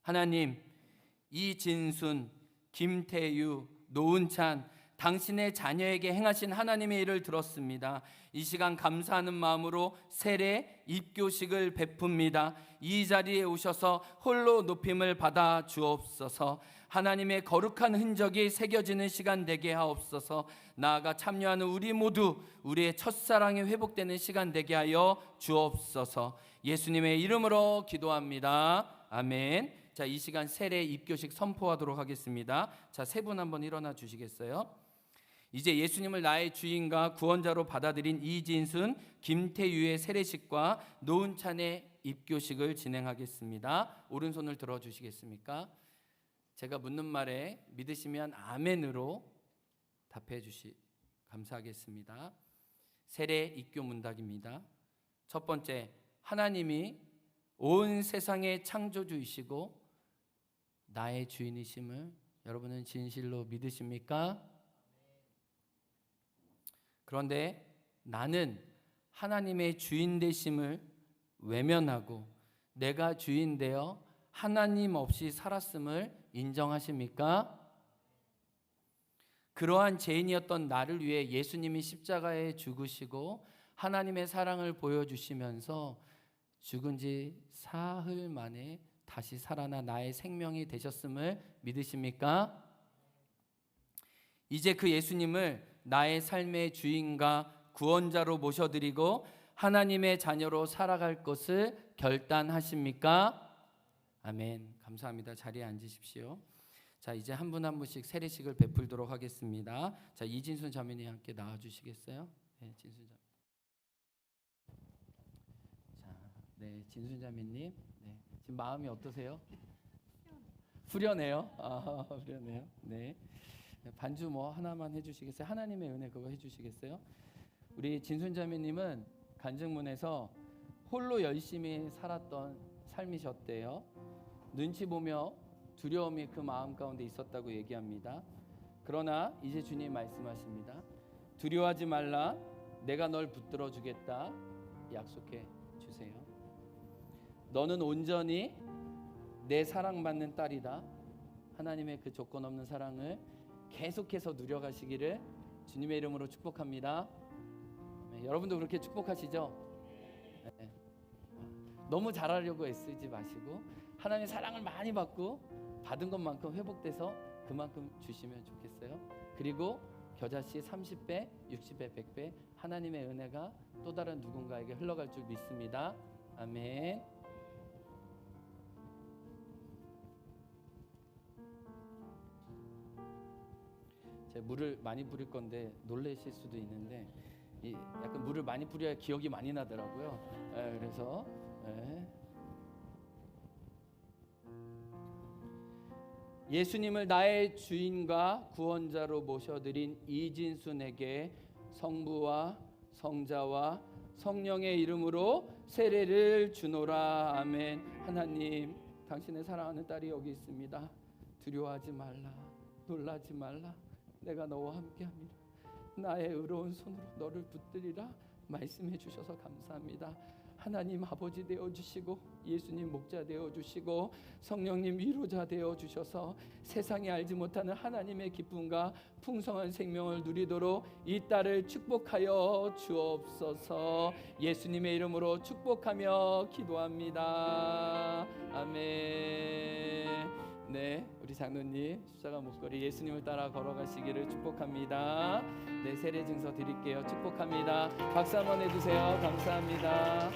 하나님, 이진순, 김태유, 노은찬 당신의 자녀에게 행하신 하나님의 일을 들었습니다. 이 시간 감사하는 마음으로 세례 입교식을 베풉니다. 이 자리에 오셔서 홀로 높임을 받아 주옵소서. 하나님의 거룩한 흔적이 새겨지는 시간 되게 하옵소서. 나아가 참여하는 우리 모두 우리의 첫사랑이 회복되는 시간 되게 하여 주옵소서. 예수님의 이름으로 기도합니다. 아멘. 자, 이 시간 세례 입교식 선포하도록 하겠습니다. 자, 세 분 한번 일어나 주시겠어요? 이제 예수님을 나의 주인과 구원자로 받아들인 이진순, 김태유의 세례식과 노은찬의 입교식을 진행하겠습니다. 오른손을 들어 주시겠습니까? 제가 묻는 말에 믿으시면 아멘으로 답해 주시 감사하겠습니다. 세례 입교 문답입니다. 첫 번째, 하나님이 온 세상의 창조주이시고 나의 주인이심을 여러분은 진실로 믿으십니까? 그런데 나는 하나님의 주인 되심을 외면하고 내가 주인 되어 하나님 없이 살았음을 인정하십니까? 그러한 죄인이었던 나를 위해 예수님이 십자가에 죽으시고 하나님의 사랑을 보여주시면서 죽은 지 사흘 만에 다시 살아나 나의 생명이 되셨음을 믿으십니까? 이제 그 예수님을 나의 삶의 주인과 구원자로 모셔드리고 하나님의 자녀로 살아갈 것을 결단하십니까? 아멘. 감사합니다. 자리에 앉으십시오. 자, 이제 한 분 한 분씩 세례식을 베풀도록 하겠습니다. 자, 이진순 자매님 함께 나와 주시겠어요? 네, 진순 자매. 자, 네, 진순 자매님. 네. 지금 마음이 어떠세요? 후련해요. 아, 후련해요. 네. 반주 뭐 하나만 해주시겠어요? 하나님의 은혜 그거 해주시겠어요? 우리 진순 자매님은 간증문에서 홀로 열심히 살았던 삶이셨대요. 눈치 보며 두려움이 그 마음 가운데 있었다고 얘기합니다. 그러나 이제 주님이 말씀하십니다. 두려워하지 말라. 내가 널 붙들어 주겠다. 약속해 주세요. 너는 온전히 내 사랑받는 딸이다. 하나님의 그 조건 없는 사랑을 계속해서 누려가시기를 주님의 이름으로 축복합니다. 네, 여러분도 그렇게 축복하시죠? 네. 너무 잘하려고 애쓰지 마시고 하나님의 사랑을 많이 받고 받은 것만큼 회복돼서 그만큼 주시면 좋겠어요. 그리고 겨자씨 30배, 60배, 100배 하나님의 은혜가 또 다른 누군가에게 흘러갈 줄 믿습니다. 아멘. 제가 물을 많이 뿌릴 건데 놀라실 수도 있는데 약간 물을 많이 뿌려야 기억이 많이 나더라고요. 그래서 예수님을 나의 주인과 구원자로 모셔드린 이진순에게 성부와 성자와 성령의 이름으로 세례를 주노라. 아멘. 하나님, 당신의 사랑하는 딸이 여기 있습니다. 두려워하지 말라. 놀라지 말라. 내가 너와 함께합니다. 나의 의로운 손으로 너를 붙들리라 말씀해 주셔서 감사합니다. 하나님 아버지 되어주시고 예수님 목자 되어주시고 성령님 위로자 되어주셔서 세상이 알지 못하는 하나님의 기쁨과 풍성한 생명을 누리도록 이 딸을 축복하여 주옵소서. 예수님의 이름으로 축복하며 기도합니다. 아멘. 네, 우리 장로님 십자가 목걸이 예수님을 따라 걸어가시기를 축복합니다. 네, 세례 증서 드릴게요. 축복합니다. 박수 한번 해주세요. 감사합니다.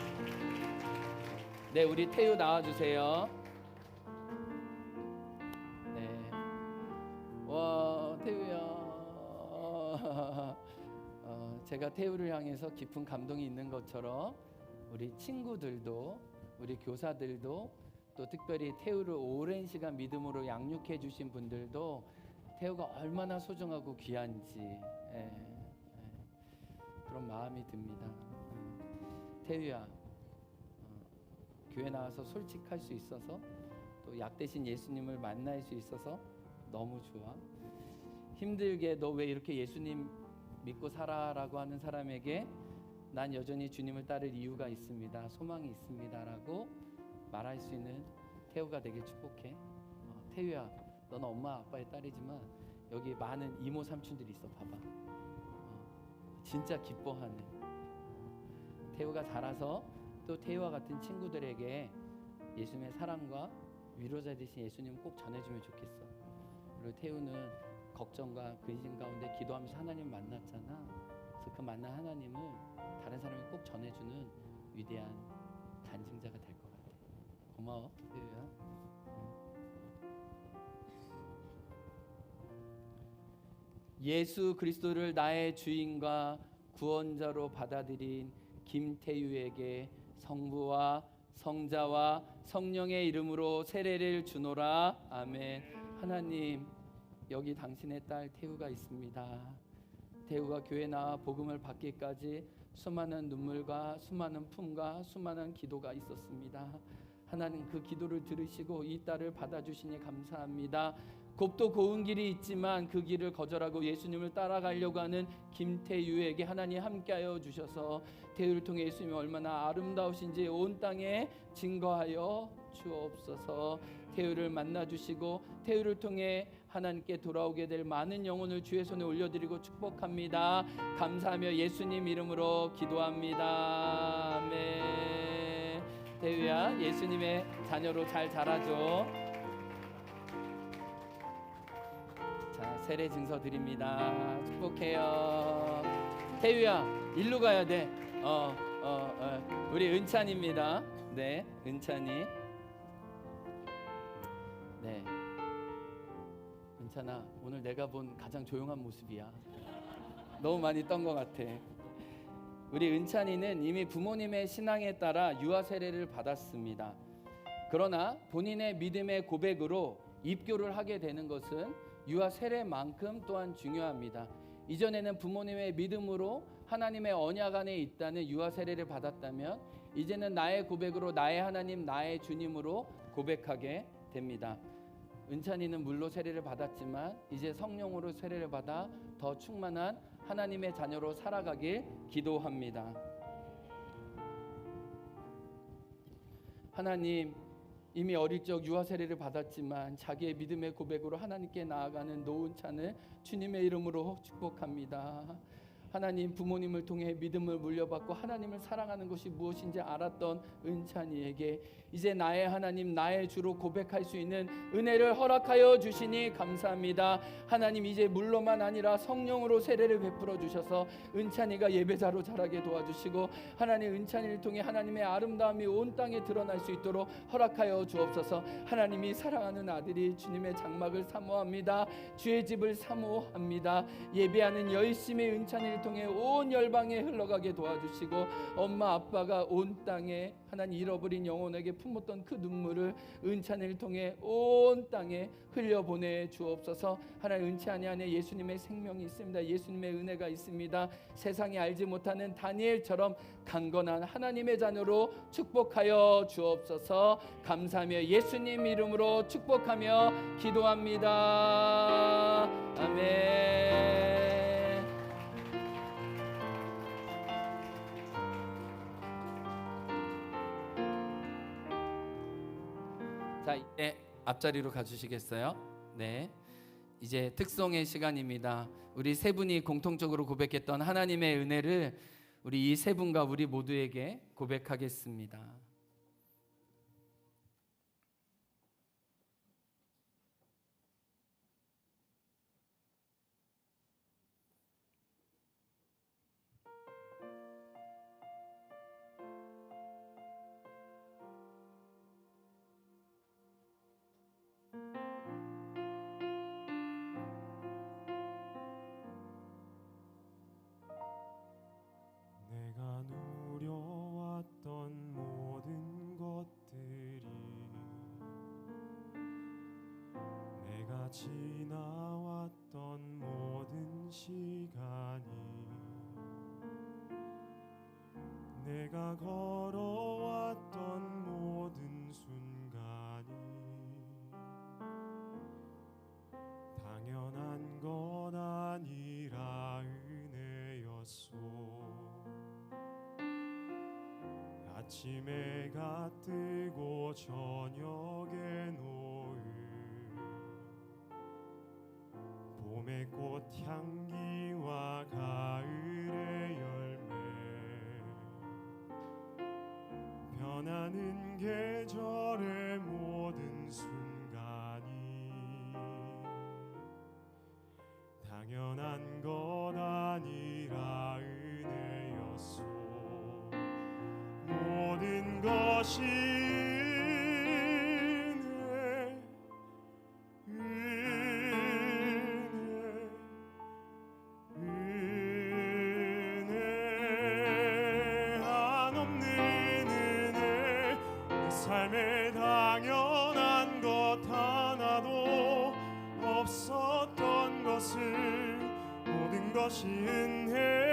네, 우리 태유 나와주세요. 네, 와 태유야. 제가 태유를 향해서 깊은 감동이 있는 것처럼 우리 친구들도 우리 교사들도 또 특별히 태우를 오랜 시간 믿음으로 양육해 주신 분들도 태우가 얼마나 소중하고 귀한지 그런 마음이 듭니다. 태우야, 교회 나와서 솔직할 수 있어서 또 약 대신 예수님을 만날 수 있어서 너무 좋아. 힘들게 너 왜 이렇게 예수님 믿고 살아라고 하는 사람에게 난 여전히 주님을 따를 이유가 있습니다. 소망이 있습니다라고 말할 수 있는 태우가 되길 축복해. 태우야, 너는 엄마 아빠의 딸이지만 여기 많은 이모 삼촌들이 있어. 봐봐. 진짜 기뻐하는. 태우가 자라서 또 태우와 같은 친구들에게 예수님의 사랑과 위로자 되신 예수님 꼭 전해주면 좋겠어. 그리고 태우는 걱정과 근심 가운데 기도하면서 하나님을 만났잖아. 그래서 그 만난 하나님을 다른 사람이 꼭 전해주는 위대한 간증자가 될 것 같아. 고마워, 태우야. 예수 그리스도를 나의 주인과 구원자로 받아들인 김태유에게 성부와 성자와 성령의 이름으로 세례를 주노라. 아멘. 하나님, 여기 당신의 딸 태우가 있습니다. 태우가 교회 나와 복음을 받기까지 수많은 눈물과 수많은 품과 수많은 기도가 있었습니다. 하나님, 그 기도를 들으시고 이 딸을 받아주시니 감사합니다. 곱도 고운 길이 있지만 그 길을 거절하고 예수님을 따라가려고 하는 김태유에게 하나님 함께하여 주셔서 태유를 통해 예수님이 얼마나 아름다우신지 온 땅에 증거하여 주옵소서. 태유를 만나주시고 태유를 통해 하나님께 돌아오게 될 많은 영혼을 주의 손에 올려드리고 축복합니다. 감사하며 예수님 이름으로 기도합니다. 아멘. 태유야, 예수님의 자녀로 잘 자라줘. 자, 세례 증서 드립니다. 축복해요. 태유야, 일로 가야 돼. 우리 은찬입니다. 네, 은찬이. 네, 은찬아, 오늘 내가 본 가장 조용한 모습이야. 너무 많이 떤 것 같아. 우리 은찬이는 이미 부모님의 신앙에 따라 유아 세례를 받았습니다. 그러나 본인의 믿음의 고백으로 입교를 하게 되는 것은 유아 세례만큼 또한 중요합니다. 이전에는 부모님의 믿음으로 하나님의 언약 안에 있다는 유아 세례를 받았다면 이제는 나의 고백으로 나의 하나님, 나의 주님으로 고백하게 됩니다. 은찬이는 물로 세례를 받았지만 이제 성령으로 세례를 받아 더 충만한 하나님의 자녀로 살아가길 기도합니다. 하나님, 이미 어릴 적 유아 세례를 받았지만 자기의 믿음의 고백으로 하나님께 나아가는 노은찬을 주님의 이름으로 축복합니다. 하나님, 부모님을 통해 믿음을 물려받고 하나님을 사랑하는 것이 무엇인지 알았던 은찬이에게 이제 나의 하나님, 나의 주로 고백할 수 있는 은혜를 허락하여 주시니 감사합니다. 하나님, 이제 물로만 아니라 성령으로 세례를 베풀어 주셔서 은찬이가 예배자로 자라게 도와주시고 하나님, 은찬이를 통해 하나님의 아름다움이 온 땅에 드러날 수 있도록 허락하여 주옵소서. 하나님이 사랑하는 아들이 주님의 장막을 사모합니다. 주의 집을 사모합니다. 예배하는 열심의 은찬이를 통해 온 열방에 흘러가게 도와주시고 엄마 아빠가 온 땅에 하나님 잃어버린 영혼에게 품었던 그 눈물을 은찬이를 통해 온 땅에 흘려보내 주옵소서. 하나님, 은찬이 안에 예수님의 생명이 있습니다. 예수님의 은혜가 있습니다. 세상이 알지 못하는 다니엘처럼 강건한 하나님의 자녀로 축복하여 주옵소서. 감사하며 예수님 이름으로 축복하며 기도합니다. 아멘. 자, 이제 앞자리로 가주시겠어요? 네, 이제 특송의 시간입니다. 우리 세 분이 공통적으로 고백했던 하나님의 은혜를 우리 이 세 분과 우리 모두에게 고백하겠습니다. 내가 누려왔던 모든 것들이 내가 지나왔던 모든 시간이 내가 걸어왔던 모든 순간이 당연한 건 아니라 은혜였소. 아침에 해가 뜨고 저녁에 노을 꽃향기와 가을의 열매 변하는 계절의 모든 순간이 당연한 것 아니라 은혜였소. 모든 것이 은혜 한없는 은혜 내 삶에 당연한 것 하나도 없었던 것을 모든 것이 은혜였소.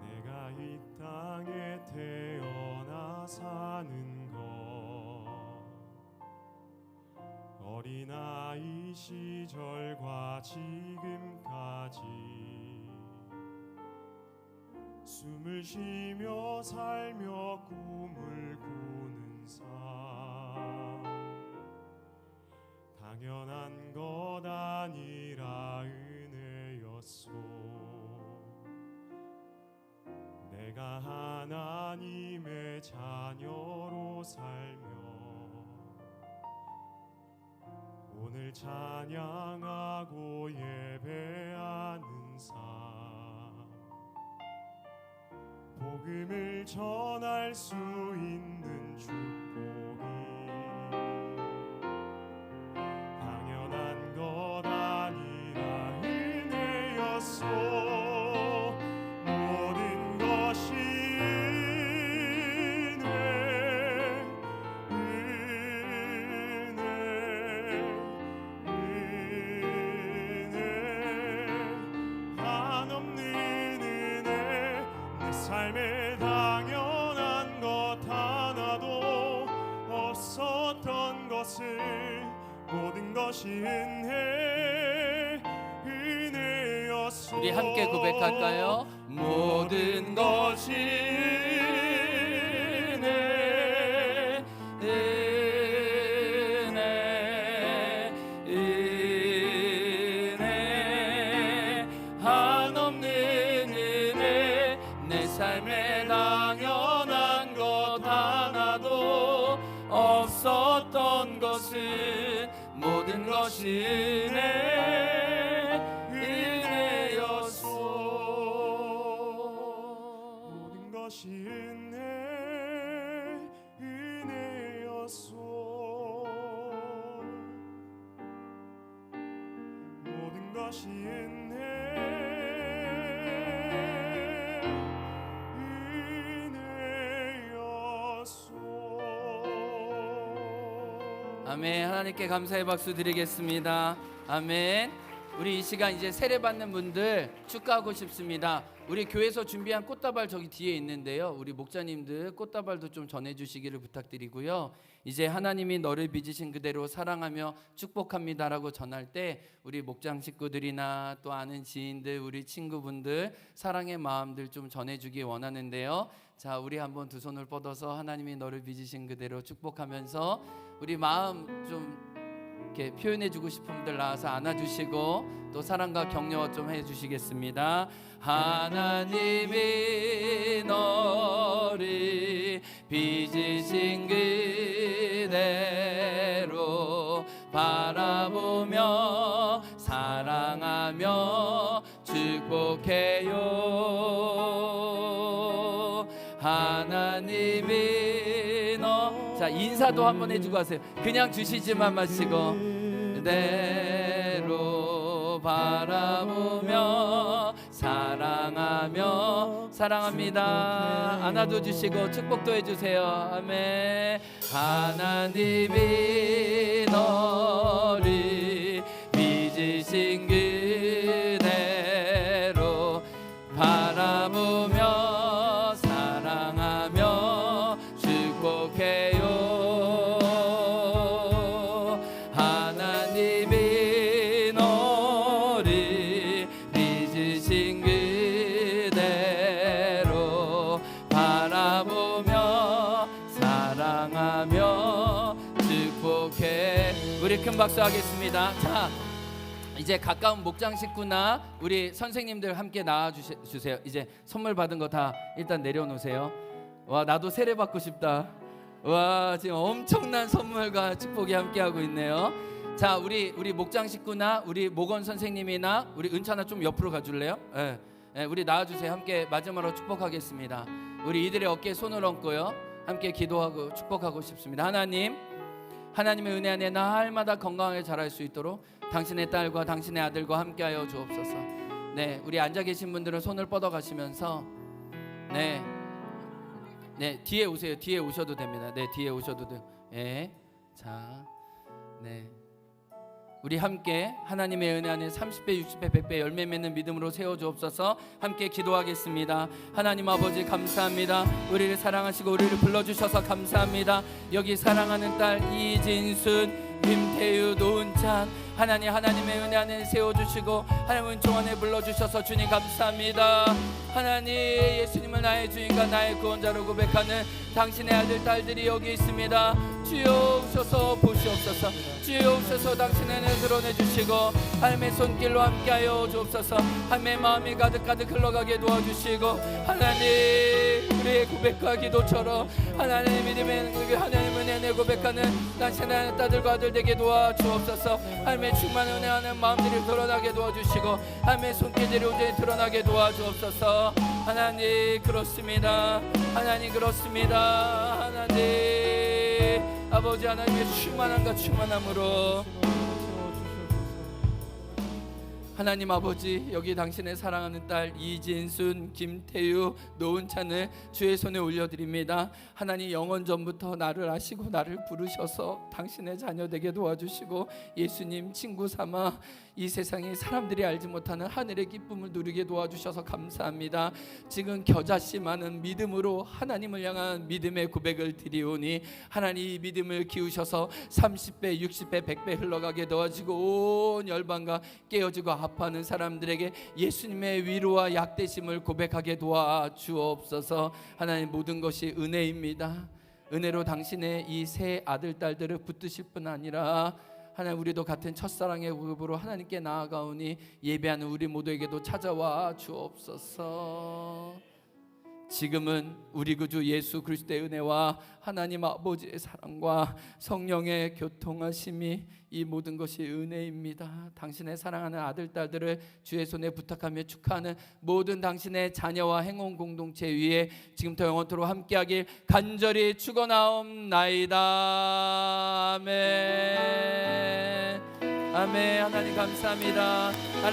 내가 이 땅에 태어나 사는 것 어린아이 시절과 지금까지 숨을 쉬며 살며 꿈을 꾸는 삶 당연한 것 아니라 은혜였소. 내가 하나님의 자녀로 살며 오늘 찬양하고 예배하는 삶 복음을 전할 수 있는 축복이 당연한 것 아니라 은혜였소. 모든 것이 은혜 한없는 은혜 내 삶에 당연한 것 하나도 없었던 것을 모든 것이 은혜였소. 우리 함께 고백할까요? 모든 것이 은혜, 은혜, 은혜 한없는 은혜 내 삶에 당연한 것 하나도 없었던 것은 모든 것이 은혜였소. 모든 것이 은혜였소. 모든 것이 은혜였소. 아멘. 하나님께 감사의 박수 드리겠습니다. 아멘. 우리 이 시간 이제 세례 받는 분들 축하하고 싶습니다. 우리 교회에서 준비한 꽃다발 저기 뒤에 있는데요. 우리 목자님들 꽃다발도 좀 전해주시기를 부탁드리고요. 이제 하나님이 너를 빚으신 그대로 사랑하며 축복합니다라고 전할 때 우리 목장 식구들이나 또 아는 지인들, 우리 친구분들 사랑의 마음들 좀 전해주기 원하는데요. 자, 우리 한번 두 손을 뻗어서 하나님이 너를 빚으신 그대로 축복하면서 우리 마음 좀 이렇게 표현해주고 싶은 분들 나와서 안아주시고 또 사랑과 격려 좀 해주시겠습니다. 하나님이 너를 빚으신 그대로 바라보며 사랑하며 축복해요. 하나님이 자, 인사도 한번 해주고 하세요. 그냥 주시지만 마시고 그대로 바라보며 사랑 사랑하며 사랑합니다. 안아도 주시고 축복도 해주세요. 아멘. 하나님이 너를 빚으신 그대로 바라보며 사랑하며 축복해요. 하나님이 너를 빚으신 그대로 바라보며 사랑하며 축복해. 우리 큰 박수 하겠습니다. 자, 이제 가까운 목장 식구나 우리 선생님들 함께 나와 주세요. 이제 선물 받은 거 다 일단 내려놓으세요. 와, 나도 세례 받고 싶다. 와, 지금 엄청난 선물과 축복이 함께하고 있네요. 자, 우리 목장 식구나 우리 목원 선생님이나 우리 은찬아 좀 옆으로 가줄래요? 예, 우리 나와주세요. 함께 마지막으로 축복하겠습니다. 우리 이들의 어깨에 손을 얹고요, 함께 기도하고 축복하고 싶습니다. 하나님, 하나님의 은혜 안에 날마다 건강하게 자랄 수 있도록 당신의 딸과 당신의 아들과 함께하여 주옵소서. 네, 우리 앉아 계신 분들은 손을 뻗어 가시면서 네, 뒤에 오세요. 뒤에 오셔도 됩니다. 네, 뒤에 오셔도 돼요. 네, 자, 네, 우리 함께 하나님의 은혜 안에 30배, 60배, 100배 열매 맺는 믿음으로 세워 주옵소서. 함께 기도하겠습니다. 하나님 아버지 감사합니다. 우리를 사랑하시고 우리를 불러주셔서 감사합니다. 여기 사랑하는 딸 이진순, 김태유, 노은찬, 하나님의 은혜 안에 세워주시고 하나님 은총 안에 불러주셔서 주님 감사합니다. 하나님, 예수님을 나의 주인과 나의 구원자로 고백하는 당신의 아들 딸들이 여기 있습니다. 주여 오셔서 보시옵소서. 주여 오셔서 당신의 은혜 드러내주시고 하나님의 손길로 함께하여 주옵소서. 하나님의 마음이 가득가득 흘러가게 도와주시고 하나님, 우리의 고백과 기도처럼 하나님의 믿음의 하나님 은혜 고백하는 당신의 딸들과 아들 되게 도와주옵소서. 하나님의 충만한 은혜하는 마음들이 드러나게 도와주시고 하나님의 손길들이 온전히 드러나게 도와주옵소서. 하나님 그렇습니다. 하나님 그렇습니다. 하나님 아버지, 하나님의 충만함과 충만함으로 하나님 아버지, 여기 당신의 사랑하는 딸 이진순, 김태유, 노은찬을 주의 손에 올려드립니다. 하나님, 영원 전부터 나를 아시고 나를 부르셔서 당신의 자녀 되게 도와주시고 예수님 친구 삼아 이 세상에 사람들이 알지 못하는 하늘의 기쁨을 누리게 도와주셔서 감사합니다. 지금 겨자씨 많은 믿음으로 하나님을 향한 믿음의 고백을 드리오니 하나님 이 믿음을 키우셔서 30배, 60배, 100배 흘러가게 도와주고 온 열방과 깨어지고 아파하는 사람들에게 예수님의 위로와 약대심을 고백하게 도와주옵소서. 하나님, 모든 것이 은혜입니다. 은혜로 당신의 이 세 아들 딸들을 붙드실 뿐 아니라 하나님, 우리도 같은 첫사랑의 고백으로 하나님께 나아가오니 예배하는 우리 모두에게도 찾아와 주옵소서. 지금은 우리 구주 예수 그리스도의 은혜와 하나님 아버지의 사랑과 성령의 교통하심이 이 모든 것이 은혜입니다. 당신의 사랑하는 아들 딸들을 주의 손에 부탁하며 축하하는 모든 당신의 자녀와 행운 공동체 위에 지금부터 영원토록 함께하길 간절히 축원하옵나이다. 아멘. 아멘. 하나님 감사합니다.